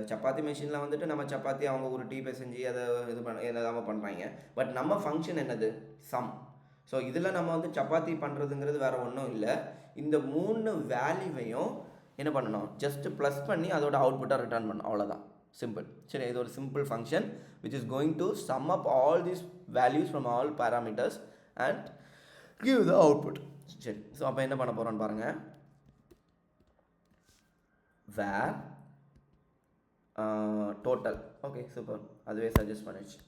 சப்பாத்தி மிஷினில் வந்துட்டு நம்ம சப்பாத்தி அவங்க ஒரு டீ செஞ்சு அதை இது பண்ண எதாவது பண்ணுறாங்க. பட் நம்ம ஃபங்க்ஷன் என்னது? சம். ஸோ இதில் நம்ம வந்து சப்பாத்தி பண்ணுறதுங்கிறது வேறு ஒன்றும் இல்லை. இந்த 3 வேல்யூவையும் என்ன பண்ணணும்? ஜஸ்ட் ப்ளஸ் பண்ணி அதோட அவுட்புட்டாக ரிட்டர்ன் பண்ணணும், அவ்வளோதான். சிம்பிள். சரி, இது ஒரு simple function which is going to sum up all these values from all parameters and give the output. சரி, ஸோ அப்போ என்ன பண்ண போகிறோன்னு பாருங்கள். where total. ஓகே, சூப்பர், அதுவே சஜஸ்ட் பண்ணிடுச்சு.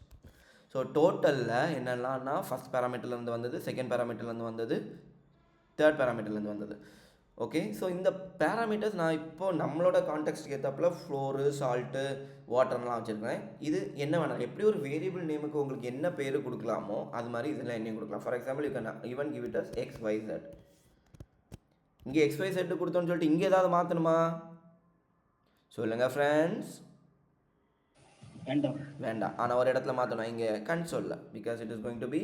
ஸோ டோட்டலில் என்னெல்லாம்னா ஃபஸ்ட் பேராமீட்டர்லேருந்து வந்தது, செகண்ட் பேராமீட்டர்லேருந்து வந்தது, தேர்ட் பேராமீட்டர்லேருந்து வந்தது. ஓகே, ஸோ இந்த பேராமீட்டர்ஸ் நான் இப்போது நம்மளோட கான்டெக்ஸ்ட்டுக்கு ஏற்றப்பில் ஃப்ளோரு, சால்ட்டு, வாட்டர்லாம் வச்சுருக்கேன். இது என்ன வேணாம், எப்படி ஒரு வேரியபிள் நேமுக்கு உங்களுக்கு என்ன பேர் கொடுக்கலாமோ அது மாதிரி இதில் என்ன கொடுக்கலாம். For example, you can even give it as XYZ. இங்கே XYZ கொடுத்தோன்னு சொல்லிட்டு இங்கே ஏதாவது மாற்றணுமா? சொல்லுங்கள் ஃப்ரெண்ட்ஸ். வேண்டாம். வேண்டாம். ஆனால் ஒரு இடத்துல மாற்றணும், இங்கே கன்சோலில், because it is going to be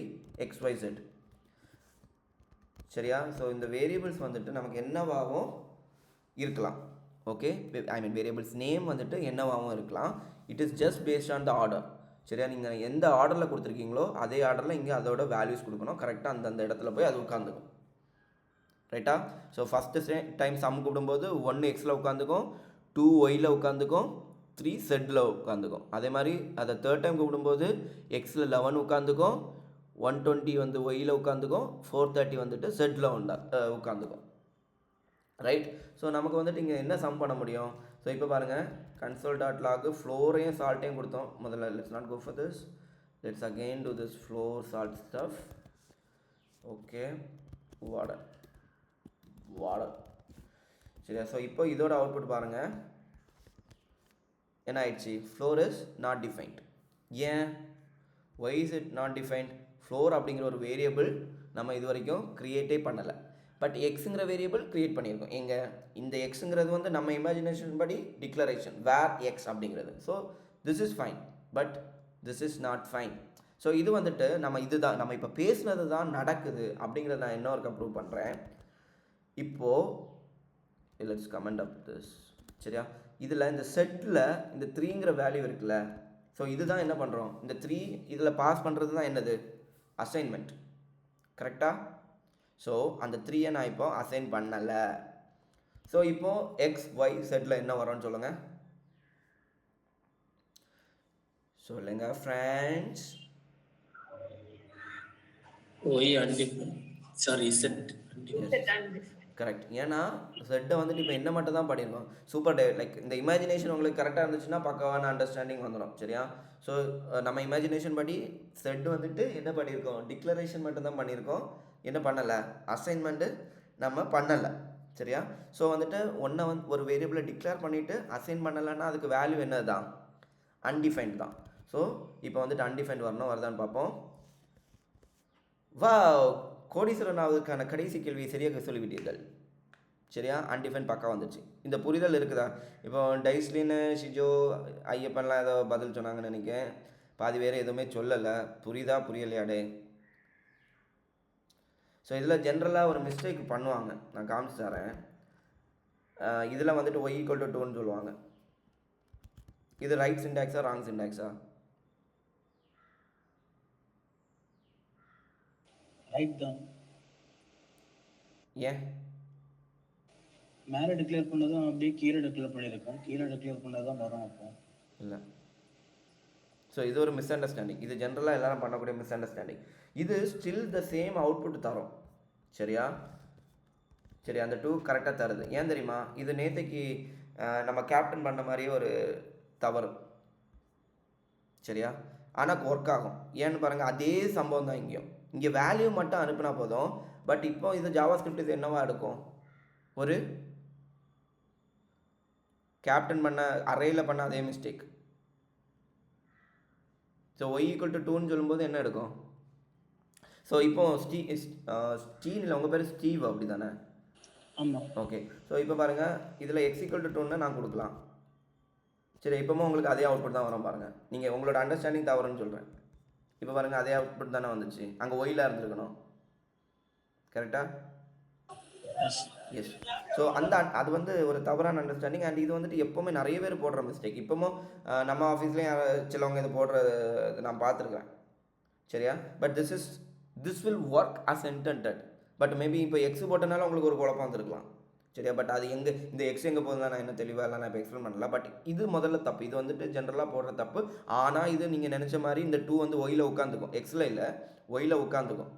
XYZ. சரியா? ஸோ இந்த வேரியபிள்ஸ் வந்துட்டு நமக்கு என்னவாகவும் இருக்கலாம். Okay, I mean variables name வந்துட்டு என்னவாகவும் இருக்கலாம். It is just based on the order. சரியா? நீங்கள் எந்த ஆர்டரில் கொடுத்துருக்கீங்களோ அதே ஆர்டரில் இங்கே அதோட வேல்யூஸ் கொடுக்கணும். கரெக்டாக அந்தந்த இடத்துல போய் அது உட்காந்துக்கும். ரைட்டா? ஸோ ஃபஸ்ட்டு டைம் சம் கூப்பிடும்போது 1 Xல உட்காந்துக்கும், 2 Yல உட்காந்துக்கும், 3 Zல உட்காந்துக்கும். அதே மாதிரி அதை தேர்ட் டைம் கூப்பிடும்போது Xல 11 உட்காந்துக்கும், 120 வந்து Yல உட்காந்துக்கும், 430 வந்துட்டு Zல உட்காந்துக்கும். ரைட்? ஸோ நமக்கு வந்துட்டு இங்கே என்ன சம் பண்ண முடியும்? ஸோ இப்போ பாருங்கள், console.log ஃப்ளோரையும் சால்ட்டையும் கொடுத்தோம். முதல்ல let's not go for this, let's again to this flour salt stuff. Okay, water. சரியா? ஸோ இப்போ இதோட அவுட்புட் பாருங்கள் என்ன ஆயிடுச்சு. Flour is not defined. ஏன்? Why is it not defined? Flour அப்படிங்கிற ஒரு வேரியபிள் நம்ம இது வரைக்கும் க்ரியேட்டே பண்ணலை. பட் எக்ஸுங்கிற வேரியபிள் க்ரியேட் பண்ணியிருக்கோம். எங்கே? இந்த எக்ஸுங்கிறது வந்து நம்ம இமேஜினேஷன் படி டிக்ளரேஷன் வேர் எக்ஸ் அப்படிங்கிறது. So this is fine, but this is not fine. So இது வந்துட்டு நம்ம இப்போ பேசுனது தான் நடக்குது அப்படிங்கிறத நான் இன்னொருக்க ப்ரூவ் பண்ணுறேன். இப்போது லெட்ஸ் கமெண்ட் அப் திஸ். சரியா? இதில் இந்த செட்டில் இந்த 3ங்கிற வேல்யூ இருக்குல்ல. ஸோ இதுதான் என்ன பண்ணுறோம், இந்த 3 இதில் பாஸ் பண்ணுறது தான் என்னது, அசைன்மெண்ட். கரெக்டாக? ஸோ அந்த 3ஐ நான் இப்போ அசைன் பண்ணலை. ஸோ இப்போது எக்ஸ் ஒய் செட்டில் என்ன வரும்னு சொல்லுங்கள். சொல்லுங்கள் friends. Y undefined, sorry set correct. ஏன்னா செட்டை வந்துட்டு இப்போ என்ன மட்டும் தான் பண்ணியிருக்கோம். சூப்பர் லைக் இந்த இமேஜினேஷன் உங்களுக்கு கரெக்டாக இருந்துச்சுன்னா பக்காவான அண்டர்ஸ்டாண்டிங் வந்துடும். சரியா? ஸோ நம்ம இமேஜினேஷன் படி செட் வந்துட்டு என்ன பண்ணியிருக்கோம், டிக்ளரேஷன் மட்டும்தான் பண்ணியிருக்கோம். என்ன பண்ணலை, அசைன்மெண்ட்டு நம்ம பண்ணலை. சரியா? ஸோ வந்துட்டு ஒரு வேரியபிளை டிக்ளேர் பண்ணிவிட்டு அசைன் பண்ணலைன்னா அதுக்கு வேல்யூ என்னது தான், அன்டிஃபைன்ட் தான். ஸோ இப்போ வந்துட்டு அன்டிஃபைன்ட் வரணும், வருதான்னு பார்ப்போம். வா, கோடீஸ்வரன் ஆவதற்கான கடைசி கேள்வியை சரியாக சொல்லிவிட்டீர்கள். சரியா? அன்டிஃபைன் பக்கா வந்துச்சு. இந்த புரிதல் இருக்குதா? இப்போ டைஸ்லின்னு ஷிஜோ ஐயப்பன்லாம் ஏதோ பதில் சொன்னாங்கன்னு நினைக்கிறேன். பாதி வேறு எதுவுமே சொல்லலை. புரியுதா புரியலையாடே? ஸோ இதில் ஜென்ரலாக ஒரு மிஸ்டேக் பண்ணுவாங்க, நான் காமிச்சு தரேன். இதில் வந்துட்டு ஒய் ஈக்குவல் டு 2ன்னு சொல்லுவாங்க. இது ரைட் சின்டாக்ஸா ராங் சின்டாக்ஸா? ரைட் தான். ஏன்? மேலே டிக்ளேர் பண்ணதும் அப்படியே கீழே டிக்ளேர் பண்ணியிருக்கோம். கீழே டிக்ளேர் பண்ணதான் வரும். அப்போ இல்லை. ஸோ இது ஒரு மிஸ் அண்டர்ஸ்டாண்டிங். இது ஜென்ரலாக எல்லாரும் பண்ணக்கூடிய மிஸ் அண்டர்ஸ்டாண்டிங். இது ஸ்டில் த சேம் அவுட்புட் தரும். சரியா? சரி, அந்த 2 கரெக்டாக தருது. ஏன் தெரியுமா? இது நேற்றுக்கு நம்ம கேப்டன் பண்ண மாதிரியே ஒரு தவறு. சரியா? ஆனால் ஒர்க் ஆகும். ஏன்னு பாருங்கள், அதே சம்பவம் தான் இங்கேயும். இங்கே வேல்யூ மட்டும் அனுப்புனா போதும். பட் இப்போ இது ஜாவாஸ்கிரிப்ட் இது என்னவா எடுக்கும், ஒரு கேப்டன் பண்ண அரேயில் பண்ண அதே mistake. So Y equal to 2ன்னு சொல்லும்போது என்ன எடுக்கும்? ஸோ இப்போ ஸ்டீன் இல்லை, உங்கள் பேர் ஸ்டீவ் அப்படி தானே? ஆமாம். ஓகே. ஸோ இப்போ பாருங்கள், இதில் எக்ஸ் ஈக்குவல் டு 2ன்னு நான் கொடுக்கலாம். சரி, இப்போவும் உங்களுக்கு அதே அவுட்புட் தான் வரும் பாருங்கள். நீங்கள் உங்களோட அண்டர்ஸ்டாண்டிங் தவறுன்னு சொல்கிறேன். இப்போ பாருங்கள், அதே அவுட்புட் தானே வந்துச்சு. அங்கே ஒயிலாக இருந்துருக்கணும். கரெக்டாக? எஸ். ஸோ அது வந்து ஒரு தவறான அண்டர்ஸ்டாண்டிங். அண்ட் இது வந்துட்டு எப்போவுமே நிறைய பேர் போடுற மிஸ்டேக். இப்போவும் நம்ம ஆஃபீஸ்லேயும் சிலவங்க இது போடுறது நான் பார்த்துருக்கேன். சரியா? But this will work as intended. But maybe இப்போ எக்ஸ் போட்டனால உங்களுக்கு ஒரு குழப்பம் வந்துருக்கலாம். சரியா? பட் அது இந்த எக்ஸ் எங்கே போகுதுலாம் நான் என்ன தெளிவாக இல்லை, நான் இப்போ எக்ஸ்பிளைன் பண்ணல. பட் இது முதல்ல தப்பு. இது வந்துட்டு ஜென்ரலாக போடுற தப்பு. ஆனால் இது நீங்கள் நினச்ச மாதிரி இந்த 2 வந்து ஒயில் உட்காந்துக்கும், எக்ஸில் இல்லை ஒயில் உட்காந்துக்கும்.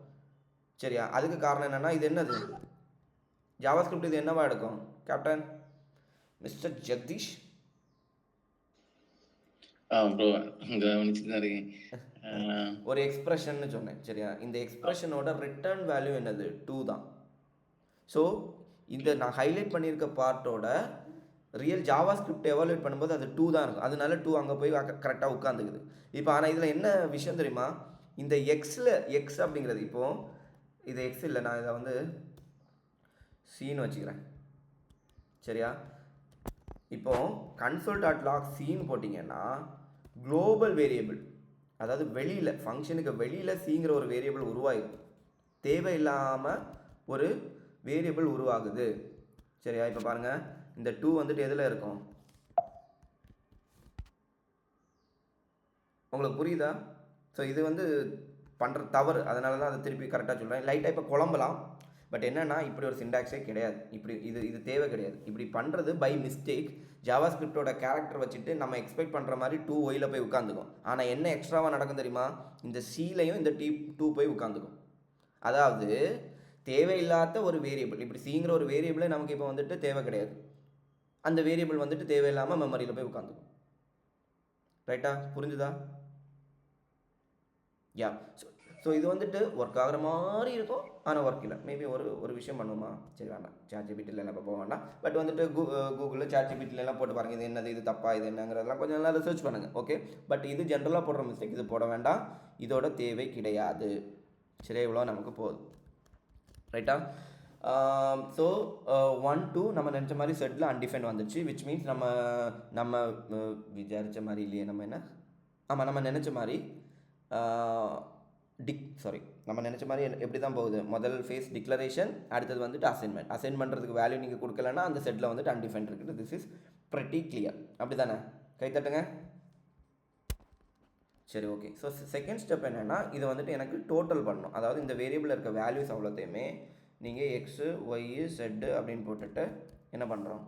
சரியா? அதுக்கு காரணம் என்னென்னா, இது என்னது, ஜாவாஸ்கிரிப்ட் இது என்னவா எடுக்கும் கேப்டன் மிஸ்டர் ஜெகதீஷ்? ப்ரோ கவனிச்சுட்டு தான் இருக்கேன். ஒரு எக்ஸ்பிரஷன்னு சொன்னேன். சரியா? இந்த எக்ஸ்பிரஷனோட ரிட்டர்ன் வேல்யூ என்னது, 2 தான். ஸோ இந்த நான் ஹைலைட் பண்ணியிருக்க பார்ட்டோட ரியல் ஜாவாஸ்கிரிப்ட் எவாலுவேட் பண்ணும்போது அது 2 தான் இருக்கும். அதனால 2 அங்கே போய் கரெக்டாக உட்காந்துக்குது. இப்போ ஆனால் இதில் என்ன விஷயம் தெரியுமா, இந்த எக்ஸ் அப்படிங்கிறது, இப்போது இது எக்ஸ் இல்லை, நான் இதை வந்து சீன்னு வச்சுக்கிறேன். சரியா? இப்போது console.log சீன் போட்டிங்கன்னா குளோபல் வேரியபிள், அதாவது வெளியில் ஃபங்க்ஷனுக்கு வெளியில் சிங்கிற ஒரு வேரியபிள் உருவாகிடும். தேவையில்லாமல் ஒரு வேரியபிள் உருவாகுது. சரியா? இப்போ பாருங்கள், இந்த 2 வந்துட்டு எதில் இருக்கும்? உங்களுக்கு புரியுதா? ஸோ இது வந்து பண்ணுற தவறு, அதனால தான் அதை திருப்பி கரெக்டாக சொல்கிறேன். லைட்டாக இப்போ குழம்பலாம், பட் என்னென்னா இப்படி ஒரு சிண்டாக்ஸே கிடையாது. இப்படி இது தேவை கிடையாது. இப்படி பண்ணுறது பை மிஸ்டேக். ஜாவா ஸ்கிரிப்டோட கேரக்டர் வச்சுட்டு நம்ம எக்ஸ்பெக்ட் பண்ணுற மாதிரி 2 ஒயில் போய் உட்காந்துக்கும். ஆனால் என்ன எக்ஸ்ட்ராவாக நடக்கும் தெரியுமா? இந்த சிலையும் இந்த 2 போய் உட்காந்துக்கும். அதாவது தேவையில்லாத ஒரு வேரியபிள், இப்படி சிங்கிற ஒரு வேரியபிளே நமக்கு இப்போ வந்துட்டு தேவை கிடையாது. அந்த வேரியபிள் வந்துட்டு தேவையில்லாமல் மெமரியில் போய் உட்காந்துக்கும். ரைட்டா? புரிஞ்சுதா? யா. ஸோ இது வந்துட்டு ஒர்க் ஆகிற மாதிரி இருக்கும், ஆனால் ஒர்க் இல்லை. மேபி ஒரு விஷயம் பண்ணுமா? சரி வேண்டாம், ChatGPTலாம் இப்போ போக வேண்டாம். பட் வந்துட்டு கூகுளில் ChatGPTலாம் போட்டு பாருங்கள், இது என்னது, இது தப்பா, இது என்னங்கிறதெல்லாம் கொஞ்சம் நல்லா ரிசர்ச் பண்ணுங்கள். ஓகே, பட் இது ஜென்ரலாக போடுற மிஸ்டேக், இது போட வேண்டாம், இதோட தேவை கிடையாது. சரி, இவ்வளோ நமக்கு போதும். ரைட்டா? ஸோ 1 2 நம்ம நினச்ச மாதிரி செட்டில் அன்டிஃபைன் வந்துச்சு. விச் மீன்ஸ் நம்ம விசாரித்த மாதிரி இல்லையே, நம்ம நினச்ச மாதிரி நம்ம நினச்ச மாதிரி எப்படி தான் போகுது? முதல் ஃபேஸ் டிக்ளரேஷன், அடுத்தது வந்துட்டு அசைன் பண்ணுறதுக்கு வேல்யூ நீங்கள் கொடுக்கலன்னா அந்த செட்டில் வந்துட்டு அன்டிஃபைன் இருக்குது. This is pretty clear. அப்படி தானே? கைத்தட்டுங்க. சரி, ஓகே. ஸோ செகண்ட் ஸ்டெப் என்னென்னா, இதை வந்துட்டு எனக்கு டோட்டல் பண்ணணும். அதாவது இந்த வேரியபிளில் இருக்க வேல்யூஸ் அவ்வளோத்தையுமே நீங்கள் எக்ஸு ஒய்யு செட்டு அப்படின்னு போட்டுட்டு என்ன பண்ணுறோம்?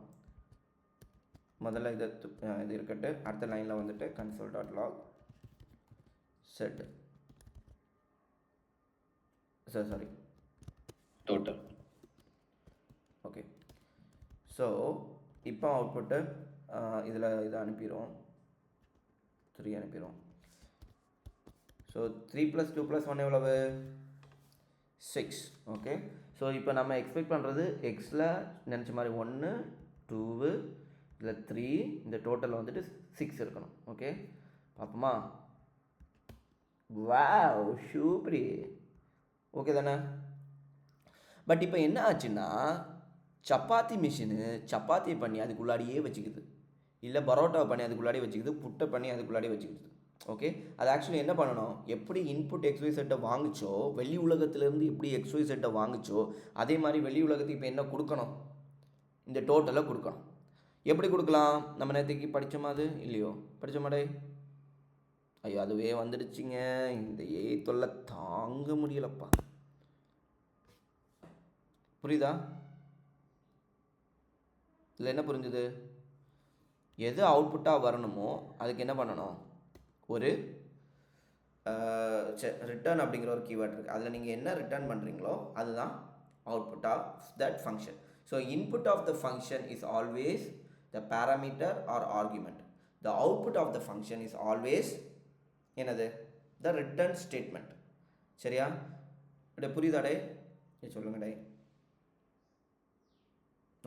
முதல்ல இது இருக்கட்டு. அடுத்த லைனில் வந்துட்டு console.log set sorry total. Okay. So இப்போ அவுட்புட்டு இதில் இதை அனுப்பிடுவோம், 3 அனுப்பிடுவோம். ஸோ 3 + 2 + 1 எவ்வளவு? 6. ஓகே. ஸோ இப்போ நம்ம எக்ஸ்பெக்ட் பண்ணுறது எக்ஸில் நினச்ச மாதிரி 1 2 இதில் 3, இந்த டோட்டலில் வந்துட்டு 6 இருக்கணும். ஓகே, பார்ப்போமா? வாவ், சூப்பரி. ஓகே தானே? பட் இப்போ என்ன ஆச்சுன்னா, சப்பாத்தி மிஷினு சப்பாத்தியை பண்ணி அதுக்குள்ளாடியே வச்சுக்குது, இல்லை பரோட்டாவை பண்ணி அதுக்குள்ளாடியே வச்சுக்குது, புட்டை பண்ணி அதுக்குள்ளாடியே வச்சுக்குது. ஓகே, அது ஆக்சுவலி என்ன பண்ணணும்? எப்படி இன்புட் XY செட்டை வாங்குச்சோ, வெளி உலகத்துலேருந்து எப்படி XY செட்டை வாங்குச்சோ, அதே மாதிரி வெளி உலகத்துக்கு இப்போ என்ன கொடுக்கணும்? இந்த டோட்டலை கொடுக்கணும். எப்படி கொடுக்கலாம்? நம்ம நேற்றுக்கு படித்தோமா? அது இல்லையோ? படித்தோமாடே? ஐயோ, அதுவே வந்துடுச்சிங்க. இந்த தொல்லை தாங்க முடியலப்பா. புரியுதா? இதில் என்ன புரிஞ்சுது? எது அவுட்புட்டாக வரணுமோ அதுக்கு என்ன பண்ணணும்? ஒரு ரிட்டர்ன் அப்படிங்கிற ஒரு கீவேர்ட் இருக்குது. அதில் நீங்கள் என்ன ரிட்டர்ன் பண்ணுறீங்களோ அதுதான் output of that function. So input of the function is always the parameter or argument. The output of the function is always என்னது? The return statement. சரியா? இப்படி புரியுதாடே? சொல்லுங்கடே.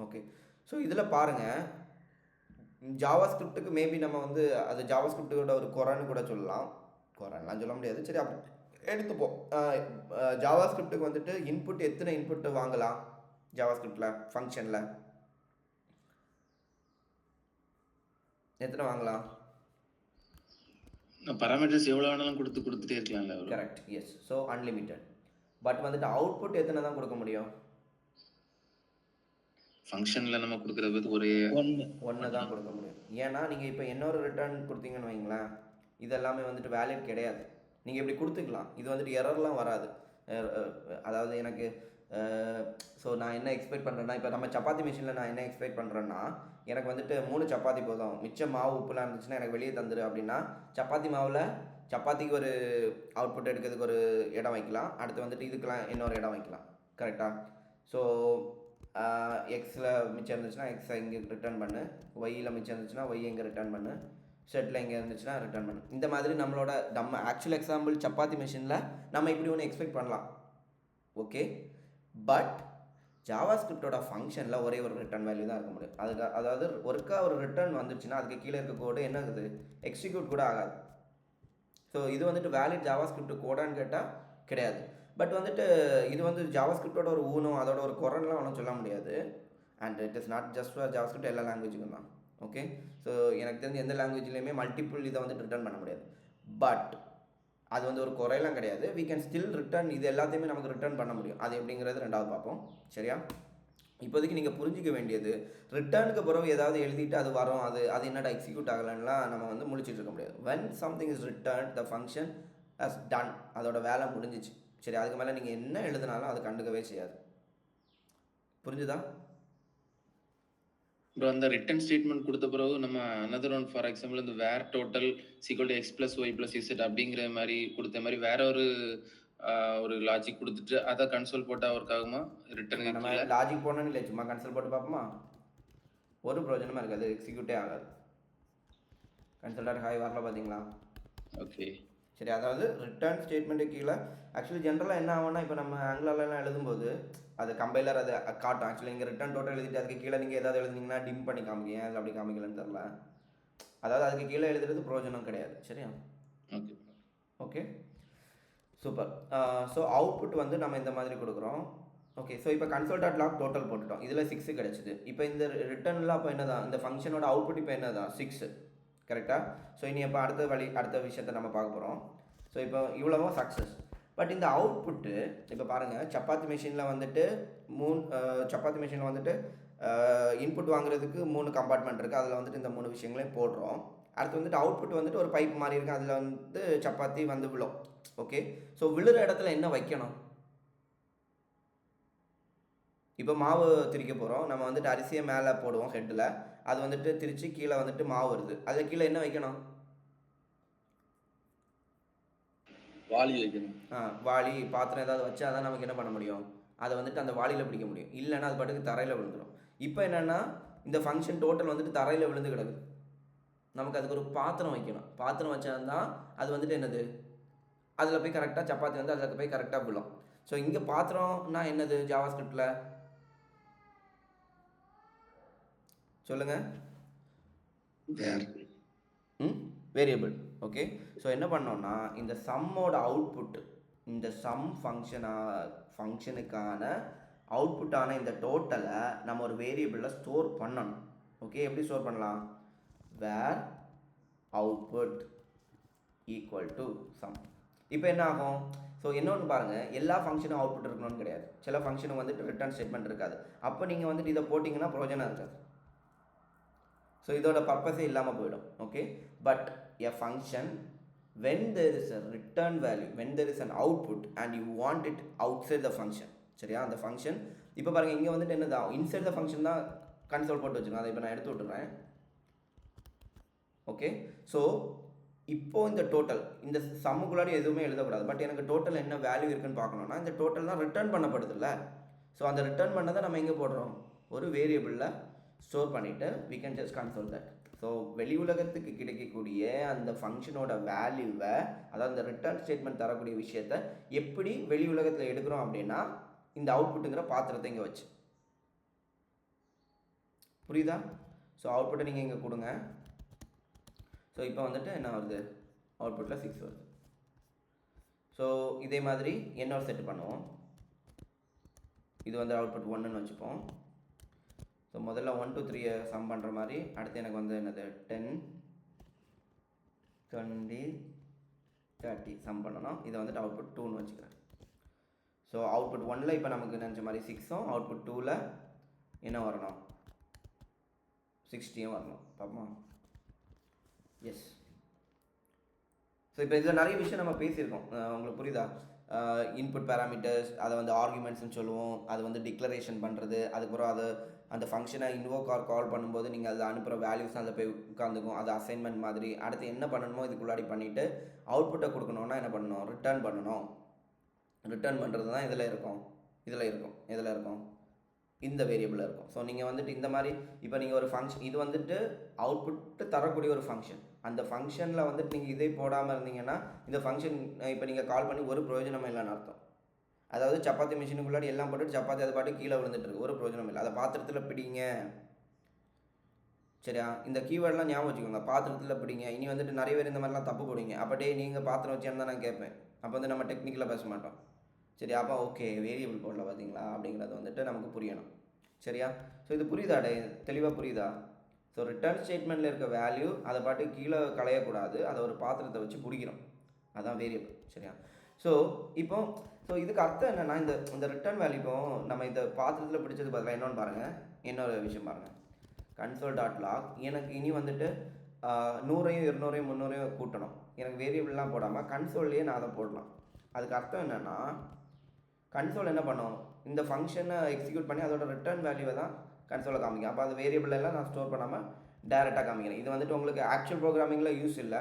ஓகே. ஸோ இதில் பாருங்கள், ஜாவா ஸ்கிரிப்டுக்கு மேபி நம்ம வந்து அது ஜாவா ஸ்கிரிப்டோட ஒரு குறைன்னு கூட சொல்லலாம். குறைன்லாம் சொல்ல முடியாது. சரி, அப்படி எடுத்துப்போம். ஜாவா ஸ்கிரிப்டுக்கு வந்துட்டு இன்புட் எத்தனை இன்புட்டு வாங்கலாம்? ஜாவா ஸ்கிரிப்டில் ஃபங்க்ஷனில் எத்தனை வாங்கலாம்? பாராமீட்டர்ஸ் எவ்வளோ வேணாலும் கொடுத்துட்டே இருக்கலாம்ல. Correct, yes. So unlimited. But வந்துட்டு அவுட்புட் எத்தனை தான் கொடுக்க முடியும்? ஃபங்க்ஷனில் நம்ம கொடுக்குறது ஒரு ஒன்று தான் கொடுக்க முடியும். ஏன்னா நீங்கள் இப்போ இன்னொரு ரிட்டர்ன் கொடுத்தீங்கன்னு வைங்களேன், இதெல்லாமே வந்துட்டு வேலிட் கிடையாது. நீங்கள் இப்படி கொடுத்துக்கலாம், இது வந்துட்டு எரர்லாம் வராது. அதாவது எனக்கு ஸோ நான் என்ன எக்ஸ்பெக்ட் பண்ணுறேன்னா, இப்போ நம்ம சப்பாத்தி மிஷினில் நான் என்ன எக்ஸ்பெக்ட் பண்ணுறேன்னா, எனக்கு வந்துட்டு 3 சப்பாத்தி போதும், மிச்சம் மாவு உப்புலாம் இருந்துச்சுன்னா எனக்கு வெளியே தந்துரு அப்படின்னா, சப்பாத்தி மாவில் சப்பாத்திக்கு ஒரு அவுட்புட் எடுக்கிறதுக்கு ஒரு இடம் வைக்கலாம், அடுத்து வந்துட்டு இதுக்கெலாம் இன்னொரு இடம் வைக்கலாம். கரெக்டாக? ஸோ எக்ஸில் மிச்சம் இருந்துச்சுன்னா எக்ஸை இங்கே ரிட்டர்ன் பண்ணு, ஒய்யில் மிச்சம் இருந்துச்சுன்னா ஒய் இங்கே ரிட்டர்ன் பண்ணு, செட்டில் எங்கே இருந்துச்சுன்னா ரிட்டர்ன் பண்ணு. இந்த மாதிரி நம்ம ஆக்சுவல் எக்ஸாம்பிள் சப்பாத்தி மிஷினில் நம்ம இப்படி ஒன்று எக்ஸ்பெக்ட் பண்ணலாம். ஓகே, பட் ஜாவா ஸ்கிரிப்டோட ஃபங்க்ஷனில் ஒரே ஒரு ரிட்டர்ன் வேல்யூ தான் இருக்க முடியும். அதாவது ஒருக்கா ஒரு ரிட்டர்ன் வந்துச்சுன்னா அதுக்கு கீழே இருக்க கோடு என்ன ஆகுது? எக்ஸிக்யூட் கூட ஆகாது. ஸோ இது வந்துட்டு வேலிட் ஜாவா ஸ்கிரிப்ட் கோடான்னு கேட்டால் கிடையாது. பட் வந்துட்டு இது வந்து ஜாவா ஸ்கிரிப்டோட ஒரு ஊனம், அதோட ஒரு குரன்லாம் ஒன்றும் சொல்ல முடியாது. And it is not just for Java script, எல்லா லாங்குவேஜுக்கும் தான். ஓகே. ஸோ எனக்கு தெரிஞ்ச எந்த லாங்குவேஜ்லேயுமே மல்டிபிள் இதை வந்துட்டு ரிட்டர்ன் பண்ண முடியாது. பட் அது வந்து ஒரு குறையெல்லாம் கிடையாது. we can ஸ்டில் ரிட்டர்ன் இது எல்லாத்தையுமே நமக்கு ரிட்டர்ன் பண்ண முடியும். அது எப்படிங்கிறது ரெண்டாவது பார்ப்போம். சரியா? இப்போதைக்கு நீங்கள் புரிஞ்சிக்க வேண்டியது, ரிட்டர்னுக்கு பிறகு ஏதாவது எழுதிட்டு அது வரும், அது என்னடா எக்ஸிக்யூட் ஆகலைன்னா நம்ம வந்து முழிச்சிட்டு இருக்க முடியாது. when something is returned the function has done, அதோட வேலை முடிஞ்சிச்சு. சரி, அதுக்கு மேலே நீங்கள் என்ன எழுதினாலும் அது கண்டுக்கவே செய்யாது. புரிஞ்சுதா? ப்ரோ அந்த ரிட்டர்ன் ஸ்டேட்மெண்ட் கொடுத்த பிறகு நம்ம another one ஃபார் எக்ஸாம்பிள் இந்த where total equal to X plus Y plus Z அப்படிங்கிற மாதிரி கொடுத்த மாதிரி வேற ஒரு லாஜிக் கொடுத்துட்டு அதை கன்சோல் போட்டால் ஒர்க் ஆகுமா ரிட்டர்ன்? நம்ம லாஜிக் போடணும்னு இல்லை, சும்மா கன்சல் போட்டு பார்ப்போமா? ஒரு ப்ரோஜனமாக இருக்காது, எக்ஸிக்யூட்டே ஆகாது. கன்சல்டார் ஹாய் வரல பார்த்தீங்களா? ஓகே சரி, அதாவது ரிட்டர்ன் ஸ்டேட்மெண்ட்டு கீழே ஆக்சுவலி ஜென்ரலாக என்ன ஆகும்னா, இப்போ நம்ம ஆங்கிலெலாம் எழுதும்போது அது கம்பைலர் அதை காட்டும். ஆக்சுவலி இங்கே ரிட்டர்ன் டோட்டல் எழுதிட்டு அதுக்கு கீழே நீங்கள் ஏதாவது எழுதிங்கன்னா டிம் பண்ணி காமிக்க, அதில் அப்படி காமிக்கலன்னு தெரில. அதாவது அதுக்கு கீழே எழுதுறது பிரயோஜனம் கிடையாது. சரியா? Okay okay, super. So output வந்து நம்ம இந்த மாதிரி கொடுக்குறோம். ஓகே, ஸோ இப்போ கன்சோல் டாட் லாக் டோட்டல் போட்டுட்டோம், இதில் 6 கிடச்சிது. இப்போ இந்த ரிட்டர்னில் அப்போ என்ன தான் இந்த ஃபங்க்ஷனோட அவுட்புட் இப்போ என்ன தான் 6, கரெக்டாக? ஸோ இனி இப்போ அடுத்த விஷயத்தை நம்ம பார்க்க போகிறோம். ஸோ இப்போ இவ்வளவும் சக்ஸஸ். பட் இந்த அவுட்புட்டு இப்போ பாருங்கள், சப்பாத்தி மிஷினில் வந்துட்டு சப்பாத்தி மிஷினில் வந்துட்டு இன்புட் வாங்குறதுக்கு 3 கம்பார்ட்மெண்ட் இருக்குது. அதில் வந்துட்டு இந்த 3 விஷயங்களையும் போடுறோம். அடுத்து வந்துட்டு அவுட்புட் வந்துட்டு ஒரு பைப் மாதிரி இருக்குது, அதில் வந்து சப்பாத்தி வந்து விழும். ஓகே, ஸோ விழுற இடத்துல என்ன வைக்கணும்? இப்போ மாவு திரிக்க போகிறோம், நம்ம வந்துட்டு அரிசியை மேலே போடுவோம் ஹெட்டில், அது வந்துட்டு திரிச்சு கீழே வந்துட்டு மாவு வருது, அதில் கீழே என்ன வைக்கணும்? வாளி வைக்கணும். வாளி பாத்திரம் ஏதாவது வச்சு அதான் நமக்கு என்ன பண்ண முடியும், அதை வந்துட்டு அந்த வாளியில் பிடிக்க முடியும். இல்லைன்னா அது பாட்டுக்கு தரையில் விழுந்துடும். இப்போ என்னென்னா இந்த ஃபங்க்ஷன் டோட்டல் வந்துட்டு தரையில் விழுந்து கிடக்குது, நமக்கு அதுக்கு ஒரு பாத்திரம் வைக்கணும். பாத்திரம் வச்சாதான் அது வந்துட்டு என்னது, அதில் போய் கரெக்டாக சப்பாத்தி வந்து அதில் போய் கரெக்டாக விழும். ஸோ இங்கே பாத்திரம்னா என்னது ஜாவா ஸ்கிரிப்டில் சொல்லுங்கள்? வேரியபிள். ஓகே, ஸோ என்ன பண்ணோம்னா இந்த சம்மோட அவுட்புட், இந்த சம் ஃபங்க்ஷனுக்கான அவுட்புட்டான இந்த டோட்டலை நம்ம ஒரு வேரியபிளில் ஸ்டோர் பண்ணணும். ஓகே, எப்படி ஸ்டோர் பண்ணலாம்? வேர் அவுட்புட் ஈக்குவல் டு சம். இப்போ என்ன ஆகும்? ஸோ இன்னொன்று பாருங்கள், எல்லா ஃபங்க்ஷனும் அவுட்புட் இருக்கணும்னு கிடையாது. சில ஃபங்க்ஷனுக்கு வந்துட்டு ரிட்டர்ன் ஸ்டேட்மெண்ட் இருக்காது. அப்போ நீங்கள் வந்துட்டு இதை போட்டிங்கன்னா பிரயோஜனம் இருக்காது. ஸோ இதோட பர்பஸே இல்லாமல் போயிடும். Okay, but a function when there is a return value, when there is an output and you want it outside the function, சரியா? அந்த ஃபங்க்ஷன் இப்போ பாருங்கள், இங்கே வந்துட்டு என்னதான் இன்சைட் த ஃபங்க்ஷன் தான் கன்சோல் போட்டு வச்சுருக்கோம். அதை இப்போ நான் எடுத்து விட்டுறேன். ஓகே, ஸோ இப்போது இந்த டோட்டல் இந்த சம்முக்குள்ளாடி எதுவுமே எழுதக்கூடாது. பட் எனக்கு டோட்டல் என்ன வேல்யூ இருக்குன்னு பார்க்கணுன்னா இந்த டோட்டல் தான் ரிட்டர்ன் பண்ணப்படுதில்ல. ஸோ அந்த ரிட்டர்ன் பண்ணதை நம்ம எங்கே போடுறோம்? ஒரு வேரியபிளில் ஸ்டோர் பண்ணிவிட்டு we can just console that. So வெளி உலகத்துக்கு கிடைக்கக்கூடிய அந்த ஃபங்க்ஷனோட வேல்யூவை, அதாவது இந்த ரிட்டர்ன் ஸ்டேட்மெண்ட் தரக்கூடிய விஷயத்தை எப்படி வெளி உலகத்தில் எடுக்கிறோம் அப்படின்னா இந்த அவுட்புட்டுங்கிற பாத்திரத்தை இங்கே வச்சு. புரியுதா? ஸோ அவுட்புட்டை நீங்கள் இங்கே கொடுங்க. ஸோ இப்போ வந்துட்டு என்ன வருது? அவுட்புட்டில் 6 வருது. ஸோ இதே மாதிரி இன்னொரு செட் பண்ணுவோம். இது வந்து அவுட்புட் 1ன்னு வச்சுப்போம். ஸோ முதல்ல 1 to 3 சம் பண்ணுற மாதிரி, அடுத்து எனக்கு வந்து என்னது 10 20 30 சம் பண்ணணும். இதை வந்துட்டு அவுட்புட் 2ன்னு வச்சுக்கிறேன். ஸோ அவுட்புட் 1ல் இப்போ நமக்கு நினச்ச மாதிரி 6ம், அவுட்புட் 2ல் என்ன வரணும்? 60யும் வரணும். பார்ப்போமா? எஸ். ஸோ இப்போ இதில் நிறைய விஷயம் நம்ம பேசியிருக்கோம். உங்களுக்கு புரியுதா? இன்புட் பேராமீட்டர்ஸ், அதை வந்து ஆர்குமெண்ட்ஸ்னு சொல்லுவோம். அது வந்து டிக்ளரேஷன் பண்ணுறது, அதுக்கப்புறம் அது அந்த ஃபங்க்ஷனை இன்வோக் ஆர் கால் பண்ணும்போது நீங்கள் அதில் அனுப்புகிற வேல்யூஸ் அதில் போய் உட்காந்துக்கும், அது அசைன்மெண்ட் மாதிரி. அடுத்து என்ன பண்ணணுமோ இதுக்குள்ளாடி பண்ணிவிட்டு அவுட்புட்டை கொடுக்கணுன்னா என்ன பண்ணணும்? ரிட்டர்ன் பண்ணணும். ரிட்டர்ன் பண்ணுறது தான் இதில் இருக்கும். இதில் இருக்கும் இந்த வேரியபிளில் இருக்கும். ஸோ நீங்கள் வந்துட்டு இந்த மாதிரி இப்போ நீங்கள் ஒரு ஃபங்க்ஷன், இது வந்துட்டு அவுட்புட்டு தரக்கூடிய ஒரு ஃபங்க்ஷன். அந்த ஃபங்க்ஷனில் வந்துட்டு நீங்கள் இதே போடாமல் இருந்தீங்கன்னா இந்த ஃபங்க்ஷன் இப்போ நீங்கள் கால் பண்ணி ஒரு பிரயோஜனமே இல்லைன்னு அர்த்தம். அதாவது சப்பாத்தி மிஷினுக்குள்ளாடி எல்லாம் போட்டு சப்பாத்தி அது பாட்டு கீழே விழுந்துட்டு இருக்கு, ஒரு பிரயோஜனம் இல்லை. அதை பாத்திரத்தில் பிடிங்க, சரியா? இந்த கீவேர்டெலாம் ஞாபகம் வச்சுக்கோங்க. பாத்திரத்தில் பிடிங்க. இனி வந்துட்டு நிறைய பேர் இந்த மாதிரிலாம் தப்பு போடுவீங்க. அப்படியே நீங்கள் பாத்திரம் வச்சேன்னு தான் நான் கேட்பேன். அப்போ வந்து நம்ம டெக்னிக்கலாக பேச மாட்டோம். சரி, அப்போ ஓகே வேரியபிள் போடல பார்த்தீங்களா அப்படிங்கிறது வந்துட்டு நமக்கு புரியணும். சரியா? ஸோ இது புரியுதாடே? தெளிவாக புரியுதா? ஸோ ரிட்டர்ன் ஸ்டேட்மெண்ட்டில் இருக்க வேல்யூ அதை பாட்டு கீழே களையக்கூடாது, அதை ஒரு பாத்திரத்தை வச்சு பிடிக்கிறோம், அதான் வேரியபிள். சரியா? ஸோ இதுக்கு அர்த்தம் என்னென்னா, இந்த ரிட்டர்ன் வேல்யூ இப்போ நம்ம இந்த பாத்திரத்தில் பிடிச்சது பதிலாக இன்னொன்று பாருங்கள், இன்னொரு விஷயம் பாருங்கள். console.log எனக்கு இனி வந்துட்டு 100ஐயும் 200ஐயும் 300ஐயும் கூட்டணும், எனக்கு வேரியபிள்லாம் போடாமல் கன்சோல்லையே நான் அதை போடலாம். அதுக்கு அர்த்தம் என்னென்னா, கன்சோல் என்ன பண்ணும், இந்த ஃபங்க்ஷனை எக்ஸிக்யூட் பண்ணி அதோட ரிட்டர்ன் வேல்யூவை தான் கன்சோலில் காமிக்கும். அப்போ அது வேரியபிள் எல்லாம் நான் ஸ்டோர் பண்ணாமல் டேரெக்டாக காமிக்கிறேன். இது வந்துட்டு உங்களுக்கு ஆக்சுவல் ப்ரோக்ராமிங்கில் யூஸ் இல்லை,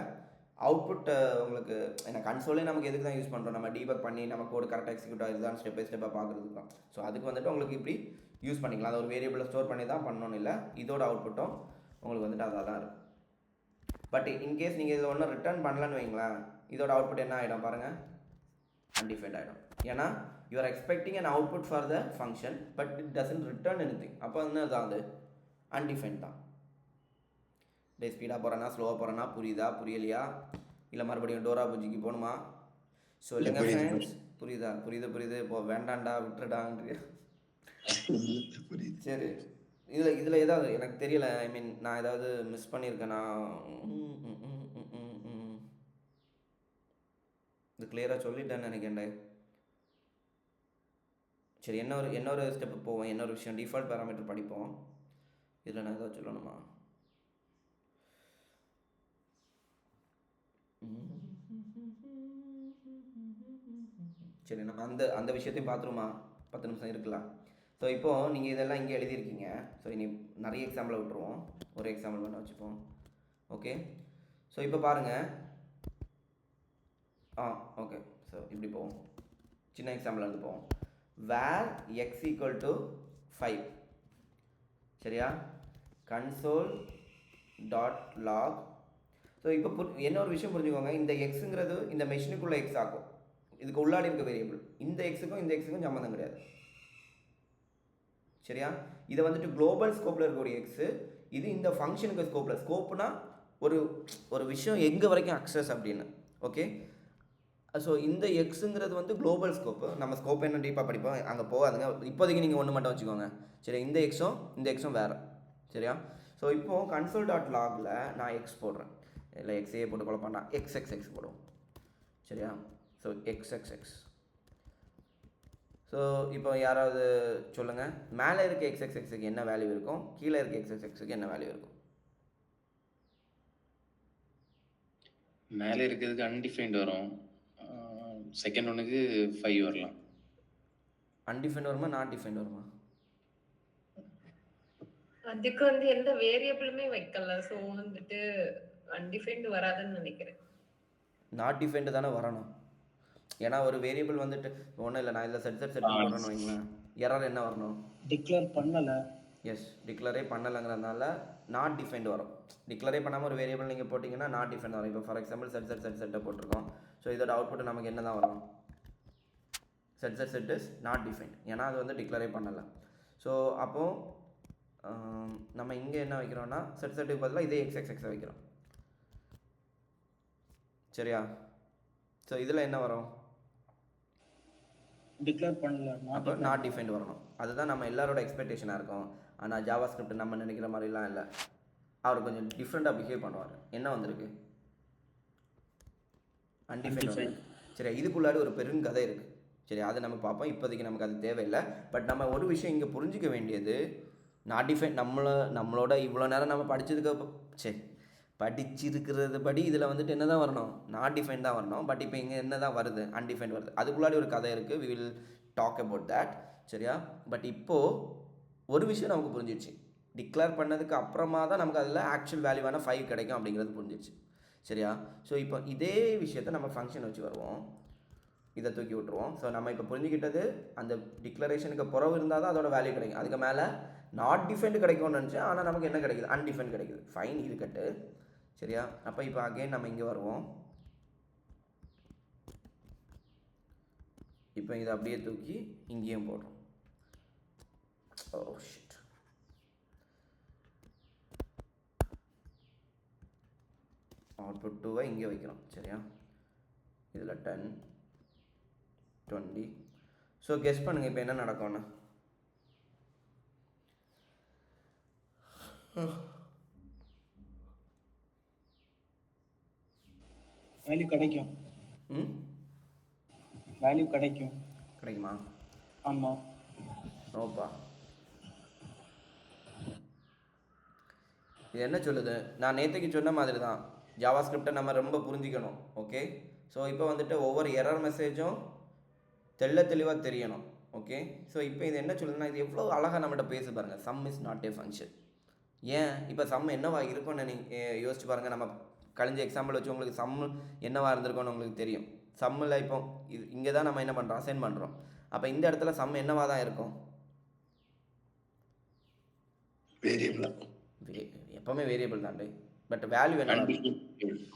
அவுட்புட் உங்களுக்கு ஏன்னா கன்சோலே நமக்கு எதுக்கு தான் யூஸ் பண்ணுறோம், நம்ம டீபக் பண்ணி நம்ம கோடு கரெக்டாக எக்ஸிக்யூட் ஆகிருதான் ஸ்டெப் பை ஸ்டெப்பாக பார்க்குறதுக்கு தான். ஸோ அதுக்கு வந்துட்டு உங்களுக்கு இப்படி யூஸ் பண்ணிக்கலாம். அது ஒரு வேரியபிளில் ஸ்டோர் பண்ணி தான் பண்ணணும் இல்லை, இதோட அவுட்புட்டும் உங்களுக்கு வந்துட்டு அதாக தான் இருக்கும். பட் இன்கேஸ் நீங்கள் இதில் ஒன்றும் ரிட்டர்ன் பண்ணலன்னு வைங்களேன், இதோட அவுட்புட் என்ன ஆகிடும் பாருங்கள், அன்டிஃபைன்ட் ஆகிடும். ஏன்னா you are expecting an output for the function but it doesn't return anything. அப்போ என்ன தான் அது அன்டிஃபைன்ட் தான். டே ஸ்பீடாக போகிறேன்னா ஸ்லோவாக போகிறேன்னா புரியுதா புரியலையா, இல்லை மறுபடியும் டோரா பூஜிக்கு போகணுமா சொல்லுங்க ஃப்ரெண்ட்ஸ். புரியுது இப்போ வேண்டாண்டா விட்டுடாங்க. சரி, இதில் ஏதாவது எனக்கு தெரியல, ஐ மீன் நான் ஏதாவது மிஸ் பண்ணியிருக்கேன்னா இது கிளியராக சொல்லிட்டேன்னு நினைக்கிறேன். சரி, இன்னொரு ஸ்டெப்பு போவோம், இன்னொரு விஷயம், டிஃபால்ட் பேராமீட்டர் படிப்போம். இதில் நான் ஏதாவது சொல்லணுமா? சரி, நம்ம அந்த விஷயத்தையும் பார்த்துருமா, 10 நிமிஷம் இருக்கலாம். ஸோ இப்போது நீங்கள் இதெல்லாம் இங்கே எழுதியிருக்கீங்க. ஸோ இனி நிறைய எக்ஸாம்பிளை விட்டுருவோம், ஒரு எக்ஸாம்பிள் பண்ண வச்சுப்போம். ஓகே, ஸோ இப்போ பாருங்கள். ஓகே, ஸோ இப்படி போவோம், சின்ன எக்ஸாம்பிள் வந்து போவோம். வேர் எக்ஸ் ஈக்குவல் டு 5. சரியா? console dot log. ஸோ இப்போ என்ன ஒரு விஷயம் புரிஞ்சுக்கோங்க, இந்த எக்ஸுங்கிறது இந்த மெஷினுக்குள்ளே எக்ஸ் ஆகும், இதுக்கு உள்ளாடி இருக்க வேரியபிள். இந்த எக்ஸுக்கும் சம்மந்தம் கிடையாது. சரியா? இதை வந்துட்டு குளோபல் ஸ்கோப்பில் இருக்கக்கூடிய எக்ஸு, இது இந்த ஃபங்க்ஷனுக்கு ஸ்கோப்பில். ஸ்கோப்புனா ஒரு விஷயம் எங்கே வரைக்கும் அக்சஸ் அப்படின்னு. ஓகே, ஸோ இந்த எக்ஸுங்கிறது வந்து குளோபல் ஸ்கோப்பு. நம்ம ஸ்கோப் என்ன டீப்பாக படிப்போம், அங்கே போகாதுங்க. இப்போதைக்கு நீங்கள் ஒன்று மட்டும் வச்சுக்கோங்க. சரி, இந்த எக்ஸும் வேறு. சரியா? ஸோ இப்போது console டாட் லாகில் நான் எக்ஸ் போடுறேன், இல்லை எக்ஸே போட்டு குழப்பாண்டா, எக்ஸ் போடுவோம். சரியா? So X. ஸோ இப்போ யாராவது சொல்லுங்கள், மேலே இருக்க எக்ஸுக்கு என்ன வேல்யூ இருக்கும், கீழே இருக்க எக்ஸுக்கு என்ன வேல்யூ இருக்கும்? மேலே இருக்கிறதுக்கு அன்டிஃபைன்ட் வரும், செகண்ட் ஒன்றுக்கு 5 வரலாம். அன்டிஃபைன்ட் வருமா நாட் டிஃபைன்ட் வருமா? அதுக்கு வந்து எந்த வேரியபிளுமே வைக்கல, ஸோ வந்துட்டு அன்டிஃபைன்டு வராதுன்னு நினைக்கிறேன். நாட் டிஃபைன்டு தானே வரணும், ஏன்னா ஒரு வேரியபிள் வந்துட்டு ஒன்றும் இல்லை, நான் இதில் செட் பண்ணணும் வைங்களேன், எரர் என்ன வரணும், டிக்ளேர் பண்ணல. எஸ், டிக்ளரே பண்ணலைங்கிறதுனால நாட் டிஃபைன்டு வரும். டிக்ளரே பண்ணாமல் ஒரு வேரியபிள் நீங்கள் போட்டிங்கன்னா நாட் டிஃபைன்ட் வரும். இப்போ ஃபார் எக்ஸாம்பிள் செட்டை போட்டிருக்கோம். ஸோ இதோட அவுட்புட் நமக்கு என்ன தான் வரும், செட் இஸ் நாட் டிஃபைன்ட், ஏன்னா அது வந்து டிக்ளரே பண்ணலை. ஸோ அப்போது நம்ம இங்கே என்ன வைக்கிறோன்னா செட்டுக்கு பதிலாக இதே எக்ஸை வைக்கிறோம். சரியா? ஸோ இதில் என்ன வரும், டிக்ளேர் பண்ணல, அப்போ நாட் டிஃபைன்ட் வரணும். அதுதான் நம்ம எல்லாரோட எக்ஸ்பெக்டேஷனாக இருக்கும். ஆனால் ஜாவா ஸ்கிரிப்ட் நம்ம நினைக்கிற மாதிரிலாம் இல்லை, அவர் கொஞ்சம் டிஃப்ரெண்ட்டாக பிஹேவ் பண்ணுவார். என்ன வந்திருக்கு, அன்டிஃபைன்ட். சரி, இதுக்குள்ளாடி ஒரு பெருங்கதை இருக்குது. சரி, அதை நம்ம பார்ப்போம், இப்போதைக்கு நமக்கு அது தேவையில்லை. பட் நம்ம ஒரு விஷயம் இங்கே புரிஞ்சிக்க வேண்டியது, நாட் டிஃபைன்ட் நம்மளோட இவ்வளோ நேரம் நம்ம படிச்சிருக்கிறது படி இதில் வந்துட்டு என்ன தான் வரணும், நாட் டிஃபைன் தான் வரணும். பட் இப்போ இங்கே என்ன தான் வருது, அன்டிஃபைன்ட் வருது. அதுக்குள்ளாடி ஒரு கதை இருக்குது, we will talk about that. சரியா? பட் இப்போது ஒரு விஷயம் நமக்கு புரிஞ்சிடுச்சு, டிக்ளேர் பண்ணதுக்கு அப்புறமா தான் நமக்கு அதில் ஆக்சுவல் வேல்யூவான 5 கிடைக்கும் அப்படிங்கிறது புரிஞ்சிடுச்சு. சரியா? ஸோ இப்போ இதே விஷயத்தை நம்ம ஃபங்க்ஷன் வச்சு வருவோம், இதை தூக்கி விட்டுருவோம். ஸோ நம்ம இப்போ புரிஞ்சுக்கிட்டது, அந்த டிக்ளரேஷனுக்கு புறவு இருந்தால் தான் அதோட வேல்யூ கிடைக்கும். அதுக்கு மேலே நாட் டிஃபைன்டு கிடைக்கும்னு நினச்சேன், ஆனால் நமக்கு என்ன கிடைக்குது, அன்டிஃபைன்ட் கிடைக்குது. ஃபைன், இருக்கட்டு. சரியா? அப்போ இப்போ அகைன் நம்ம இங்கே வருவோம். இப்போ இதை அப்படியே தூக்கி இங்கேயும் போடுறோம். ஓ ஷிட், அவுட்புட் 2வை இங்கே வைக்கிறோம். சரியா? இதில் 10 20. ஸோ கெஸ் பண்ணுங்கள் இப்போ என்ன நடக்கும்னு. வேல்யூ கிடைக்கும். ம் வேல்யூ கிடைக்கும். கிடைக்குமா? ஆமா. நோப்பா. இது என்ன சொல்லுது? நான் நேற்றுக்கு சொன்ன மாதிரி தான், ஜாவா ஸ்கிரிப்டை நம்ம ரொம்ப புரிஞ்சிக்கணும். ஓகே, ஸோ இப்போ வந்துட்டு ஒவ்வொரு எரர் மெசேஜும் தெளிவாக தெரியணும். ஓகே, ஸோ இப்போ இது என்ன சொல்லுதுன்னா, இது எவ்வளோ அழகாக நம்மகிட்ட பேசு பாருங்கள். Some is not a function. ஏன் இப்போ சம் என்னவா இருக்கும்னு நீங்கள் யோசிச்சு பாருங்கள். நம்ம கழிஞ்ச எக்ஸாம்பிள் வச்சு உங்களுக்கு சம் என்னவா இருந்திருக்கும்னு உங்களுக்கு தெரியும். சம்மில் இப்போ இது இங்கே தான் நம்ம என்ன பண்ணுறோம், அசைன் பண்ணுறோம். அப்போ இந்த இடத்துல சம் என்னவா தான் இருக்கும்? வேரியபிள். எப்போவுமே வேரியபிள் தான்டே, பட் வேல்யூ என்ன?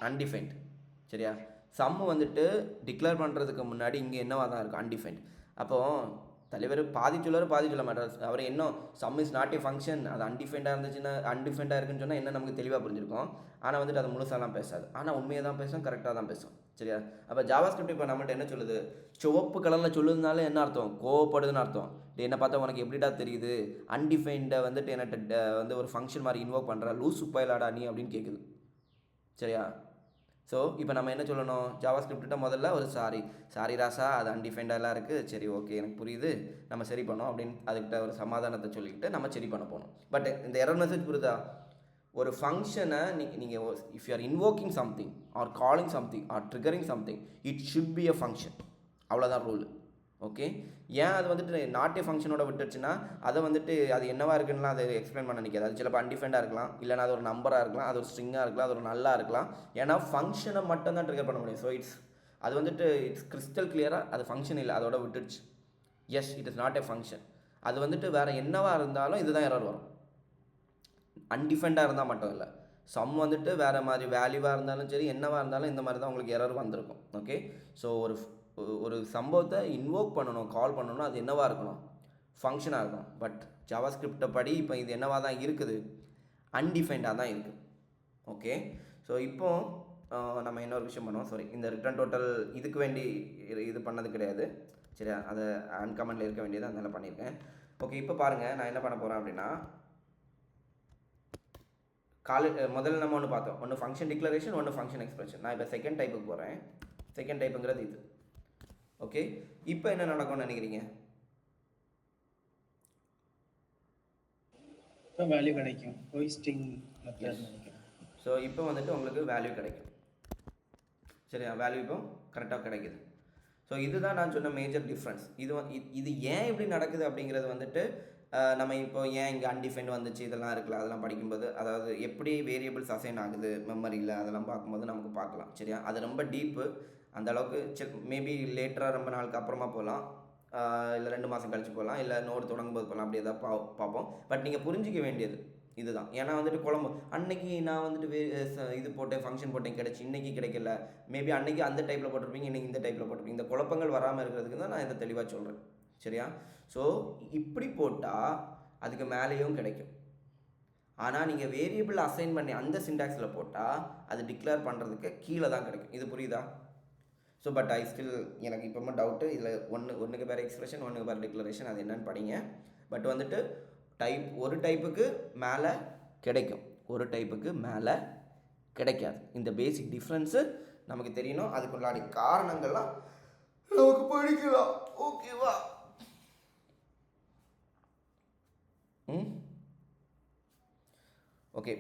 அன்டிஃபைன்ட். சரியா? சம் வந்துட்டு டிக்ளேர் பண்ணுறதுக்கு முன்னாடி இங்கே என்னவா தான் இருக்கும்? அன்டிஃபைன்ட். அப்போது தலைவர் பாதி சொல்ல மாட்டார். அவர் இன்னும் some is not a function, அது அன்டிஃபைண்டாக இருந்துச்சுன்னா, அன்டிஃபைண்டாக இருக்குன்னு சொன்னால் என்ன நமக்கு தெளிவாக புரிஞ்சிருக்கும். ஆனால் வந்துட்டு அது முழுசாலாம் பேசாது. ஆனால் உண்மையை தான் பேசும், கரெக்டாக தான் பேசும். சரியா? அப்போ ஜாவா ஸ்கிரிப்ட் இப்போ நம்மகிட்ட என்ன சொல்லுது? சிவப்பு கலரில் சொல்லுறதுனால என்ன அர்த்தம்? கோவப்படுதுன்னு அர்த்தம். என்ன பார்த்தா உனக்கு எப்படிடா தெரியுது அன்டிஃபைண்டை வந்துட்டு என்ன வந்து ஒரு ஃபங்க்ஷன் மாதிரி இன்வோக் பண்ணுற, லூஸ் சுப்பாயிலாடா நீ அப்படின்னு கேட்குது. சரியா? ஸோ இப்போ நம்ம என்ன சொல்லணும்? ஜாவா ஸ்கிரிப்ட்ட முதல்ல ஒரு சாரி ராசா, அது அன்டிஃபைண்டாலாம் இருக்குது, சரி ஓகே எனக்கு புரியுது, நம்ம சரி பண்ணோம் அப்படின்னு அதுக்கிட்ட ஒரு சமாதானத்தை சொல்லிக்கிட்டு நம்ம சரி பண்ண போகணும். பட் இந்த எரர் மெசேஜ் புரியுதா? ஒரு ஃபங்க்ஷனை நீங்கள் if you are invoking something are calling something R triggering something, it should be a function. அவ்வளோதான் ரூல். ஓகே, ஏன் அது வந்துட்டு நாட் ஏ ஃபங்க்ஷனோட விட்டுருச்சுன்னா அதை வந்துட்டு அது என்னவா இருக்குன்னா அதை எக்ஸ்பிளைன் பண்ண நிற்காது. அது சிலப்போ அன்டிஃபைண்டாக இருக்கலாம், இல்லைனா அது ஒரு நம்பராக இருக்கலாம், அது ஒரு ஸ்ட்ரிங்காக இருக்கலாம், அது ஒரு நல்லா இருக்கலாம். ஏன்னா ஃபங்க்ஷனை மட்டும் தான் ட்ரிகர் பண்ண முடியும். ஸோ அது வந்துட்டு இட்ஸ் கிறிஸ்டல் கிளியராக அது ஃபங்க்ஷன் இல்லை, அதோட விட்டுடுச்சு. Yes, it is not a function. அது வந்துட்டு வேறு என்னவாக இருந்தாலும் இதுதான் எரர் வரும். அன்டிஃபைண்டாக இருந்தால் மட்டும் இல்லை, சம் வந்துட்டு வேறு மாதிரி வேல்யூவாக இருந்தாலும் சரி, என்னவாக இருந்தாலும் இந்த மாதிரி தான் உங்களுக்கு எரர் வந்திருக்கும். ஓகே, ஸோ ஒரு சம்பவத்தை இன்வோக் பண்ணணும், கால் பண்ணணும், அது என்னவாக இருக்கணும்? ஃபங்க்ஷனாக இருக்கணும். பட் ஜாவா ஸ்கிரிப்டை படி இப்போ இது என்னவாக தான் இருக்குது? அன்டிஃபைண்டாக தான் இருக்குது. ஓகே, ஸோ இப்போது நம்ம இன்னொரு விஷயம் பண்ணோம். சாரி, இந்த ரிட்டர்ன் டோட்டல் இதுக்கு வேண்டி இது பண்ணது கிடையாது. சரியா? அதை அன்கமெண்டில் இருக்க வேண்டியது அதனால் பண்ணியிருக்கேன். ஓகே, இப்போ பாருங்கள் நான் என்ன பண்ண போகிறேன் அப்படின்னா, முதல்ல நம்ம ஒன்று பார்த்தோம், ஒன்று ஃபங்க்ஷன் டிக்ளரேஷன், ஒன்று ஃபங்க்ஷன் எக்ஸ்பிரஷன். நான் இப்போ செகண்ட் டைப்புக்கு போகிறேன். செகண்ட் டைப்புங்கிறது இது. ஓகே, இப்போ என்ன நடக்கும்னு நினைக்கிறீங்க? இப்போ வேல்யூ கிடைக்கும். ஹோஸ்டிங் மெத்தட் நினைக்கிறேன். ஸோ இப்போ வந்துட்டு உங்களுக்கு வேல்யூ கிடைக்கும். சரியா? வேல்யூ இப்போ கரெக்டாக கிடைக்குது. ஸோ இதுதான் நான் சொன்ன மேஜர் டிஃப்ரென்ஸ். இது ஏன் இப்படி நடக்குது அப்படிங்கிறது வந்துட்டு நம்ம இப்போ ஏன் இங்கே அன்டிஃபைன்ட் வந்துச்சு இதெல்லாம் இருக்குல்ல, அதெல்லாம் படிக்கும்போது, அதாவது எப்படி வேரியபிள்ஸ் அசைன் ஆகுது மெமரியில், அதெல்லாம் பார்க்கும்போது நமக்கு பார்க்கலாம். சரியா? அது ரொம்ப டீப்பு. அந்த அளவுக்கு மேபி லேட்டராக ரொம்ப நாளுக்கு அப்புறமா போகலாம், இல்லை 2 மாதம் கழிச்சு போகலாம், இல்லை நோடு தொடங்கும்போது போகலாம். அப்படி எதாவது பார்ப்போம். பட் நீங்கள் புரிஞ்சிக்க வேண்டியது இதுதான். ஏன்னா வந்துட்டு குழம்பு அன்னைக்கு நான் வந்துட்டு இது போட்டேன், ஃபங்க்ஷன் போட்டேன், கிடச்சி, இன்றைக்கி கிடைக்கல. மேபி அன்றைக்கி அந்த டைப்பில் போட்டிருப்பீங்க, இன்றைக்கி இந்த டைப்பில் போட்டிருப்பீங்க. இந்த குழப்பங்கள் வராமல் இருக்கிறதுக்கு தான் நான் இதை தெளிவாக சொல்கிறேன். சரியா? ஸோ இப்படி போட்டால் அதுக்கு மேலேயும் கிடைக்கும். ஆனால் நீங்கள் வேரியபிள் அசைன் பண்ணி அந்த சின்டாக்ஸில் போட்டால் அது டிக்ளேர் பண்ணுறதுக்கு கீழே தான் கிடைக்கும். இது புரியுதா? ஸோ பட் எனக்கு இப்போமா டவுட்டு இதில் ஒன்றுக்கு பேர் எக்ஸ்பிரஷன், ஒன்றுக்கு பேர் டிக்ளரேஷன், அது என்னென்னு படிங்க. பட் வந்துட்டு ஒரு டைப்புக்கு மேலே கிடைக்கும், ஒரு டைப்புக்கு மேலே கிடைக்காது. இந்த பேசிக் டிஃப்ரென்ஸு நமக்கு தெரியணும். அதுக்குள்ளாடி காரணங்கள்லாம் நமக்கு படிக்கலாம். ஓகேவா? ஓகே,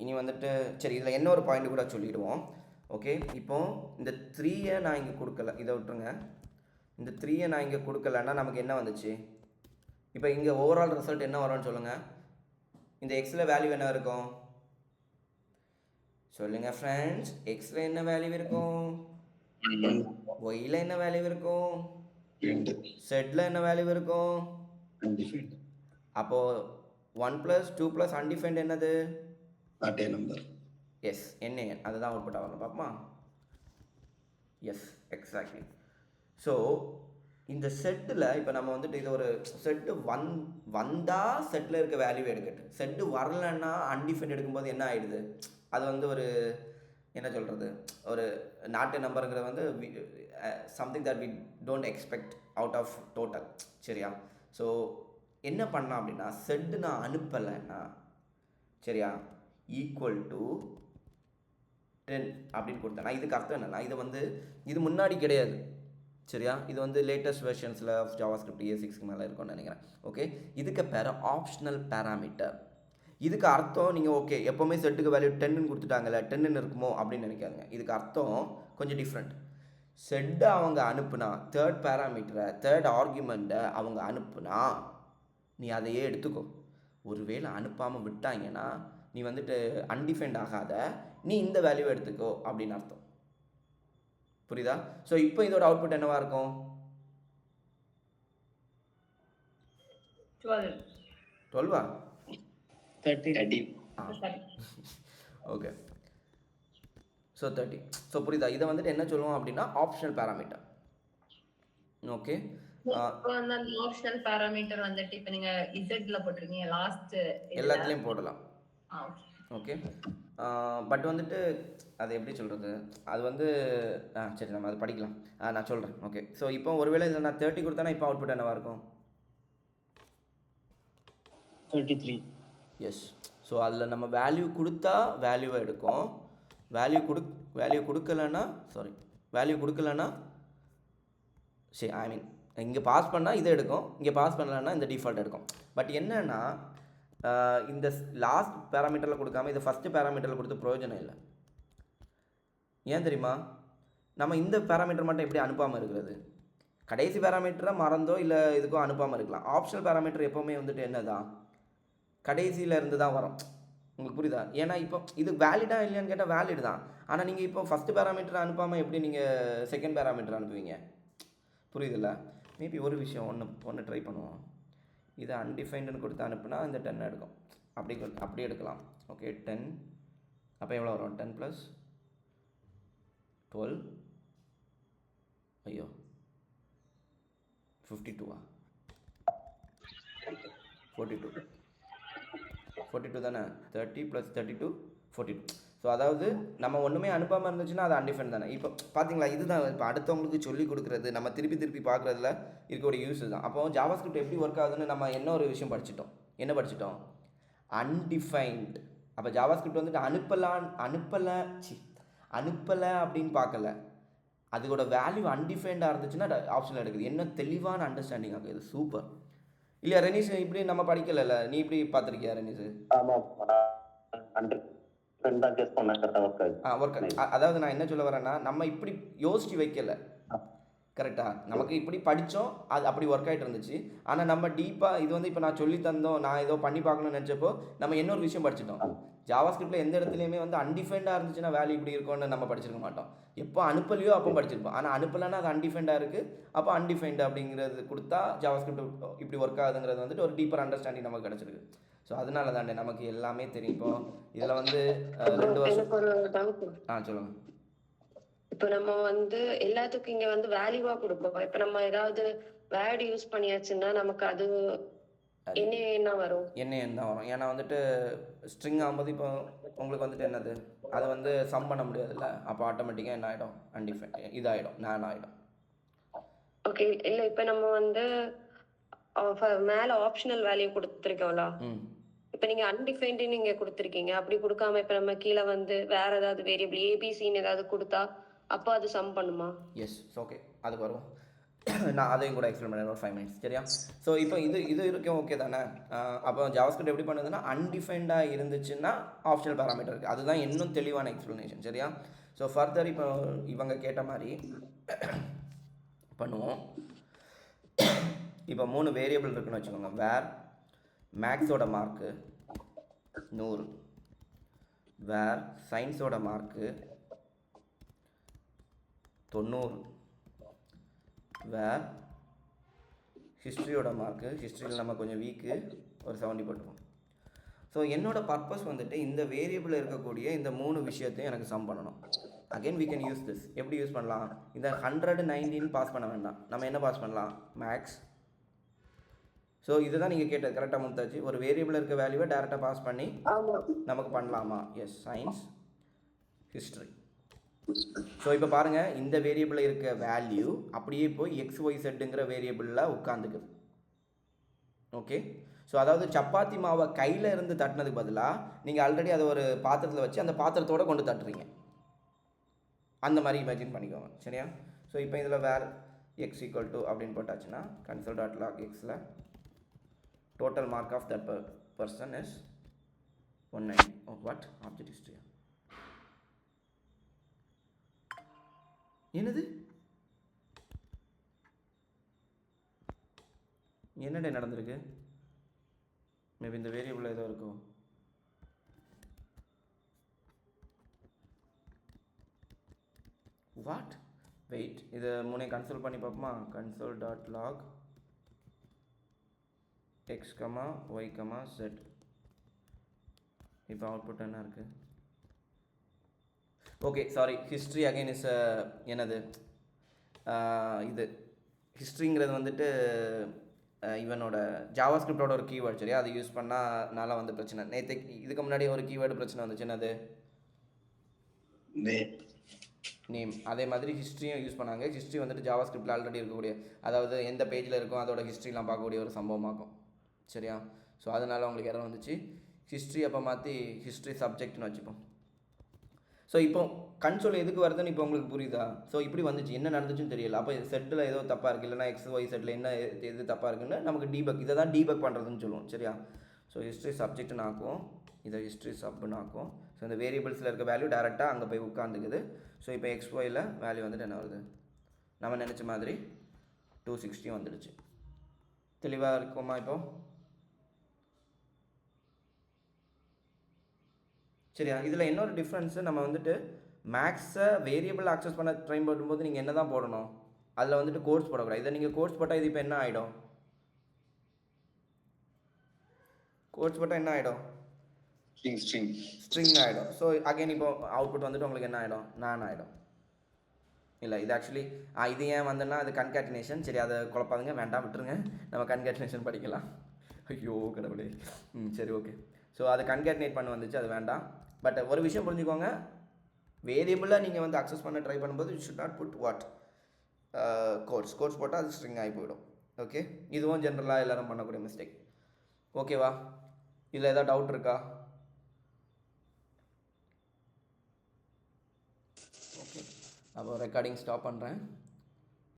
இனி வந்துட்டு சரி, இதில் என்ன ஒரு பாயிண்ட் கூட சொல்லிவிடுவோம். ஓகே, இப்போது இந்த 3 நான் இங்கே கொடுக்கல, இதை விட்டுருங்க. இந்த 3 நான் இங்கே கொடுக்கலன்னா நமக்கு என்ன வந்துச்சு? இப்போ இங்கே ஓவரால் ரிசல்ட் என்ன வரும்னு சொல்லுங்கள். இந்த எக்ஸில் வேல்யூ என்ன இருக்கும் சொல்லுங்கள் ஃப்ரெண்ட்ஸ்? எக்ஸில் என்ன வேல்யூ இருக்கும்? ஒய்யில் என்ன வேல்யூ இருக்கும்? செட்டில் என்ன வேல்யூ இருக்கும்? அப்போது 1 + 2 + அன்டிஃபைன்ட் என்னது? Not a number. எஸ், என்ன அதுதான் அவுட்புட் ஆகணும். பார்ப்போமா? Yes, exactly. ஸோ இந்த செட்டில் இப்போ நம்ம வந்துட்டு இது ஒரு செட்டு வந்தால் செட்டில் இருக்க வேல்யூ எடுக்கட்டு, செட்டு வரலன்னா அன்டிஃபைன்ட் எடுக்கும்போது என்ன ஆகிடுது? அது வந்து ஒரு என்ன சொல்கிறது, ஒரு நாட் ஏ நம்பருங்கிறது வந்து something that we don't expect out of total. சரியா? ஸோ என்ன பண்ணலாம் அப்படின்னா, செட்டு நான் அனுப்பலைன்னா சரியா, ஈக்குவல் டு 10 அப்படின்னு கொடுத்தேன். நான் இதுக்கு அர்த்தம் என்னென்னா இது வந்து இது முன்னாடி கிடையாது சரியா. இது வந்து லேட்டஸ்ட் வெர்ஷன்ஸில் ஆஃப் ஜாவாஸ்கிரிப்ட் A6க்கு மேலே இருக்கும்னு நினைக்கிறேன். ஓகே, இதுக்கு பேர் ஆப்ஷனல் பேராமீட்டர். இதுக்கு அர்த்தம் நீங்கள் ஓகே எப்போவுமே செட்டுக்கு வேல்யூ 10ன்னு கொடுத்துட்டாங்கல்ல 10ன்னு இருக்குமோ அப்படின்னு நினைக்காதுங்க. இதுக்கு அர்த்தம் கொஞ்சம் டிஃப்ரெண்ட். செட்டை அவங்க அனுப்புனா தேர்ட் பேராமீட்டரை தேர்ட் ஆர்குமெண்ட்டை அவங்க அனுப்புனா நீ அதையே எடுத்துக்கோ. ஒருவேளை அனுப்பாமல் விட்டாங்கன்னா நீ வந்துட்டு அன்டிஃபைன்ட் ஆகாத, நீ இந்த வேல்யூவை எடுத்துக்கோ அப்படின்னு அர்த்தம். புரியுதா? ஸோ இப்போ இதோட அவுட்புட் என்னவா இருக்கும்? 12. 12வா? 30. Sorry. Okay, so 30. ஸோ புரியுதா? இதை வந்துட்டு என்ன சொல்லுவோம் அப்படின்னா ஆப்ஷனல் பேராமீட்டர். ஓகே, இப்போ வந்து அந்த ஆப்ஷனல் பாராமீட்டர் வந்துட்டு இப்போ நீங்க இசட்ல போட்டிருக்கீங்க லாஸ்ட் எல்லாத்துலேயும் போடலாம். ஓகே, பட் வந்துட்டு அது எப்படி சொல்கிறது, அது வந்து சரி நம்ம அது படிக்கலாம். நான் சொல்கிறேன். ஓகே, ஸோ இப்போ ஒருவேளை இதில் நான் 30 கொடுத்தேன்னா இப்போ அவுட்புட் என்னவாக இருக்கும்? 33. எஸ். ஸோ அதில் நம்ம வேல்யூ கொடுத்தா வேல்யூவை எடுக்கும், வேல்யூ கொடுக்கலன்னா சரி ஐ மீன் இங்கே பாஸ் பண்ணால் இதை எடுக்கும், இங்கே பாஸ் பண்ணலன்னா இந்த டிஃபால்ட் எடுக்கும். பட் என்னென்னா இந்த லாஸ்ட் பேராமீட்டரில் கொடுக்காம இதை ஃபஸ்ட்டு பேராமீட்டரில் கொடுத்து பிரயோஜனம் இல்லை. ஏன் தெரியுமா? நம்ம இந்த பேராமீட்டர் மட்டும் எப்படி அனுப்பாமல் இருக்கிறது? கடைசி பேராமீட்டரை மறந்தோ இல்லை இதுக்கோ அனுப்பாமல் இருக்கலாம். ஆப்ஷனல் பேராமீட்டர் எப்போவுமே வந்துட்டு என்ன தான் கடைசியில் இருந்து தான் வரும். உங்களுக்கு புரியுதா? ஏன்னா இப்போ இது வேலிடாக இல்லையான்னு கேட்டால் வேலிட் தான். ஆனால் நீங்கள் இப்போ ஃபஸ்ட்டு பேராமீட்டர் அனுப்பாமல் எப்படி நீங்கள் செகண்ட் பேராமீட்டர் அனுப்புவீங்க? புரியுதில்ல? மேபி ஒரு விஷயம் ஒன்று ட்ரை பண்ணுவோம். இதை அன்டிஃபைன்டுன்னு கொடுத்து அனுப்புனா இந்த 10 எடுக்கும். அப்படி எடுக்கலாம். ஓகே, 10 அப்போ எவ்வளோ வரும்? 10 + 12 ஐயோ 52வா? 42 தானே? 30 + 32 42. ஸோ அதாவது நம்ம ஒன்றுமே அனுப்பாமல் இருந்துச்சுன்னா அது அன்டிஃபைன் தானே. இப்போ பார்த்தீங்களா, இதுதான் இப்போ அடுத்தவங்களுக்கு சொல்லி கொடுக்குறது, நம்ம திருப்பி பார்க்குறதுல இருக்கக்கூடிய யூஸ் தான். அப்போ ஜாவாஸ்கிரிப்ட் எப்படி ஒர்க் ஆகுதுன்னு நம்ம என்ன ஒரு விஷயம் படிச்சிட்டோம்? அன்டிஃபைன்ட். அப்போ ஜாவாஸ்கிரிப்ட் வந்துட்டு அனுப்பலை அப்படின்னு பார்க்கல, அதோட வேல்யூ அன்டிஃபைன்டாக இருந்துச்சுன்னா ஆப்ஷனில் எடுக்குது. என்ன தெளிவான அண்டர்ஸ்டாண்டிங் ஆகுது. சூப்பர் இல்லையா ரெனிஸ்? இப்படி நம்ம படிக்கல, நீ இப்படி பார்த்துருக்கியா ரெனிஸ்? அதாவது நான் என்ன சொல்ல வரேன்னா நம்ம இப்படி யோசிச்சு வைக்கல, கரெக்டாக நமக்கு இப்படி படித்தோம், அது அப்படி ஒர்க் ஆகிட்டு இருந்துச்சு. ஆனால் நம்ம டீப்பாக இது வந்து இப்போ நான் சொல்லி தந்தோம், நான் ஏதோ பண்ணி பார்க்கணும்னு நினச்சப்போ நம்ம இன்னொரு விஷயம் படிச்சிட்டோம். ஜாவாஸ்கிரிப்டில் எந்த இடத்துலையுமே வந்து அன்டிஃபைன்டாக இருந்துச்சுன்னா வேல்யூ இப்படி இருக்கும்னு நம்ம படிச்சிருக்க மாட்டோம். எப்போ அனுப்பலையோ அப்போ படிச்சிருப்போம். ஆனால் அனுப்பலைன்னா அது அன்டிஃபைன்டாக இருக்குது. அப்போ அன்டிஃபைன்டு அப்படிங்கிறது கொடுத்தா ஜாவாஸ்கிரிப்ட் இப்படி ஒர்க் ஆகுதுங்கிறது வந்துட்டு ஒரு டீப்பர் அண்டர்ஸ்டாண்டிங் நமக்கு கிடச்சிருக்கு. ஸோ அதனால தானே நமக்கு எல்லாமே தெரியும். இப்போ இதில் வந்து 2 வருஷம். எனக்கு ஒரு டவுட். சொல்லுங்கள். இப்போ நம்ம வந்து எல்லாத்துக்கும் இங்க வந்து வேல்யூவா கொடுப்போம். இப்போ நம்ம ஏதாவது வேர்டு யூஸ் பண்ணியாச்சுன்னா நமக்கு அது என்ன வரும்? தான் வரும். ஏன்னா வந்துட்டு ஸ்ட்ரிங் ஆகும்போது இப்போ உங்களுக்கு வந்துட்டு என்னது அதை வந்து சம் பண்ண முடியாதுல்ல. அப்போ ஆட்டோமேட்டிக்காக என்ன ஆகிடும்? அன்டிஃபைன் இதாகிடும், நான் ஆகிடும். ஓகே, இல்லை இப்போ நம்ம வந்து மேலே ஆப்ஷனல் வேல்யூ கொடுத்துருக்கோம்ல, இப்போ நீங்கள் அன்டிஃபைன்டு நீங்கள் கொடுத்துருக்கீங்க. அப்படி கொடுக்காம இப்போ நம்ம கீழே வந்து வேற ஏதாவது வேரியபிள் ஏபிசின்னு ஏதாவது கொடுத்தா அப்போ அது சம் பண்ணுமா? எஸ், ஓகே, அதுக்கு வருவோம். நான் அதையும் கூட எக்ஸ்பிளைன் பண்ணுறேன் ஒரு 5 minutes சரியா. ஸோ இப்போ இது இருக்கும் ஓகே தானே. அப்போ ஜாவாஸ்கிரிப்ட் எப்படி பண்ணுதுன்னா அன்டிஃபைன்டாக இருந்துச்சுன்னா ஆப்ஷனல் பேராமீட்டர் இருக்குது. அதுதான் இன்னும் தெளிவான எக்ஸ்ப்ளனேஷன் சரியா. ஸோ ஃபர்தர் இப்போ இவங்க கேட்ட மாதிரி பண்ணுவோம். இப்போ 3 வேரியபிள் இருக்குன்னு வச்சுக்கோங்க. வேர் மேக்ஸோட மார்க்கு 100, வேர் சயின்ஸோட மார்க்கு 90, வேர் ஹிஸ்ட்ரியோட மார்க்கு, ஹிஸ்ட்ரியில் நம்ம கொஞ்சம் வீக்கு ஒரு 70 போட்டுப்போம். ஸோ என்னோடய பர்பஸ் வந்துட்டு இந்த வேரியபிள் இருக்கக்கூடிய இந்த 3 விஷயத்தையும் எனக்கு சம் பண்ணணும். Again we can use this. எப்படி யூஸ் பண்ணலாம்? இந்த 119 பாஸ் பண்ண வேண்டாம், நம்ம என்ன பாஸ் பண்ணலாம்? மேக்ஸ். ஸோ இதுதான் நீங்கள் கேட்டது கரெக்டாக முந்தாச்சு. ஒரு வேரியபிள் இருக்க வேல்யூவை டேரெக்டாக பாஸ் பண்ணி நமக்கு பண்ணலாமா? S, science history. ஸோ இப்போ பாருங்கள், இந்த வேரியபிளில் இருக்க வேல்யூ அப்படியே போய் XYZங்கிற வேரியபிளில் உட்காந்துக்குது. ஓகே, ஸோ அதாவது சப்பாத்தி மாவை கையில் இருந்து தட்டினதுக்கு பதிலாக நீங்கள் ஆல்ரெடி அதை ஒரு பாத்திரத்தில் வச்சு அந்த பாத்திரத்தோடு கொண்டு தட்டுறீங்க. அந்த மாதிரி இமேஜின் பண்ணிக்கோங்க சரியா. ஸோ இப்போ இதில் வேர் எக்ஸ் ஈக்குவல் டு அப்படின்னு போட்டாச்சுன்னா கன்சோல் டாட் லாக் எக்ஸில் total mark of that person is 19. What object history என்னது என்னடே நடந்திருக்கு? மேபி இந்த வேரியபிள் ஏதோ இருக்கும். வாட் வெயிட், இதை முன்னே கன்சோல் பண்ணி பார்ப்போமா. Console dot log x comma y comma set. இப்போ அவுட்புட் என்ன இருக்குது? Okay sorry, history again is என்னது இது ஹிஸ்ட்ரிங்கிறது வந்துட்டு இவனோட ஜாவாஸ்கிரிப்டோட ஒரு கீவேர்டு சரியா. அதை யூஸ் பண்ணால் வந்து பிரச்சனை. நேற்று இதுக்கு முன்னாடி ஒரு கீவேர்டு பிரச்சனை வந்துச்சு, என்னது நேம். அதே மாதிரி ஹிஸ்ட்ரியும் யூஸ் பண்ணாங்க. ஹிஸ்ட்ரி வந்துட்டு ஜாவாஸ்கிரிப்டில் ஆல்ரெடி இருக்கக்கூடிய, அதாவது எந்த பேஜில் இருக்கும் அதோட ஹிஸ்ட்ரிலாம் பார்க்கக்கூடிய ஒரு சம்பவமாகும் சரியா. ஸோ அதனால் உங்களுக்கு எரர் வந்துச்சு. ஹிஸ்ட்ரி அப்போ மாற்றி ஹிஸ்ட்ரி சப்ஜெக்ட்னு வச்சுப்போம். ஸோ இப்போ கன்சோல் எதுக்கு வருதுன்னு இப்போ உங்களுக்கு புரியுதா? ஸோ இப்படி வந்துச்சு, என்ன நடந்துச்சுன்னு தெரியல. அப்போ செட்டில் ஏதோ தப்பாக இருக்குது, இல்லைனா எக்ஸ் ஒய் செட்டில் என்ன எது தப்பாக இருக்குன்னு நமக்கு டீபக், இதை தான் டீபக் பண்ணுறதுன்னு சொல்லுவோம் சரியா. ஸோ ஹிஸ்ட்ரி சப்ஜெக்ட்னு ஆக்கும், இதை ஹிஸ்ட்ரி சப்னு ஆக்கும். ஸோ இந்த வேரியபிள்ஸில் இருக்க வேல்யூ டேரெக்டாக அங்கே போய் உட்காந்துக்குது. ஸோ இப்போ எக்ஸ் ஒயில் வேல்யூ வந்துட்டு என்ன வருது, நம்ம நினச்ச மாதிரி 260 வந்துடுச்சு. தெளிவாக இருக்குமா இப்போது? சரியா. இதில் இன்னொரு டிஃப்ரென்ஸு, நம்ம வந்துட்டு மேக்ஸை வேரியபிள் ஆக்சஸ் பண்ண ட்ரை பண்ணும்போது நீங்கள் என்ன தான் போடணும், அதில் வந்துட்டு கோர்ஸ் போடக்கூடாது. இதை நீங்கள் கோர்ஸ் போட்டால் இது இப்போ என்ன ஆகிடும், கோர்ஸ் போட்டால் என்ன ஆகிடும், ஸ்ட்ரிங் ஆகிடும். ஸோ அகைன் இப்போ அவுட்புட் வந்துட்டு உங்களுக்கு என்ன ஆகிடும், நான் ஆகிடும். இல்லை இது ஆக்சுவலி இது ஏன் வந்துன்னா அது கன்கேட்டினேஷன். சரி அதை குழப்பாதுங்க, வேண்டாம் விட்டுருங்க, நம்ம கன்கேட்டினேஷன் படிக்கலாம். ஐயோ கடவுளே. சரி ஓகே. ஸோ அது கன்கேட்டினேட் பண்ண வந்துச்சு, அது வேண்டாம். பட் ஒரு விஷயம் புரிஞ்சுக்கோங்க, வேரியபிளாக நீங்கள் வந்து அக்சஸ் பண்ண ட்ரை பண்ணும்போது you should not put what course போட்டால் அது ஸ்ட்ரிங் ஆகி போயிடும். ஓகே, இதுவும் ஜென்ரலாக எல்லோரும் பண்ணக்கூடிய மிஸ்டேக். ஓகேவா? இதில் ஏதாவது டவுட் இருக்கா? ஓகே, அப்போ ரெக்கார்டிங் ஸ்டாப் பண்ணுறேன்.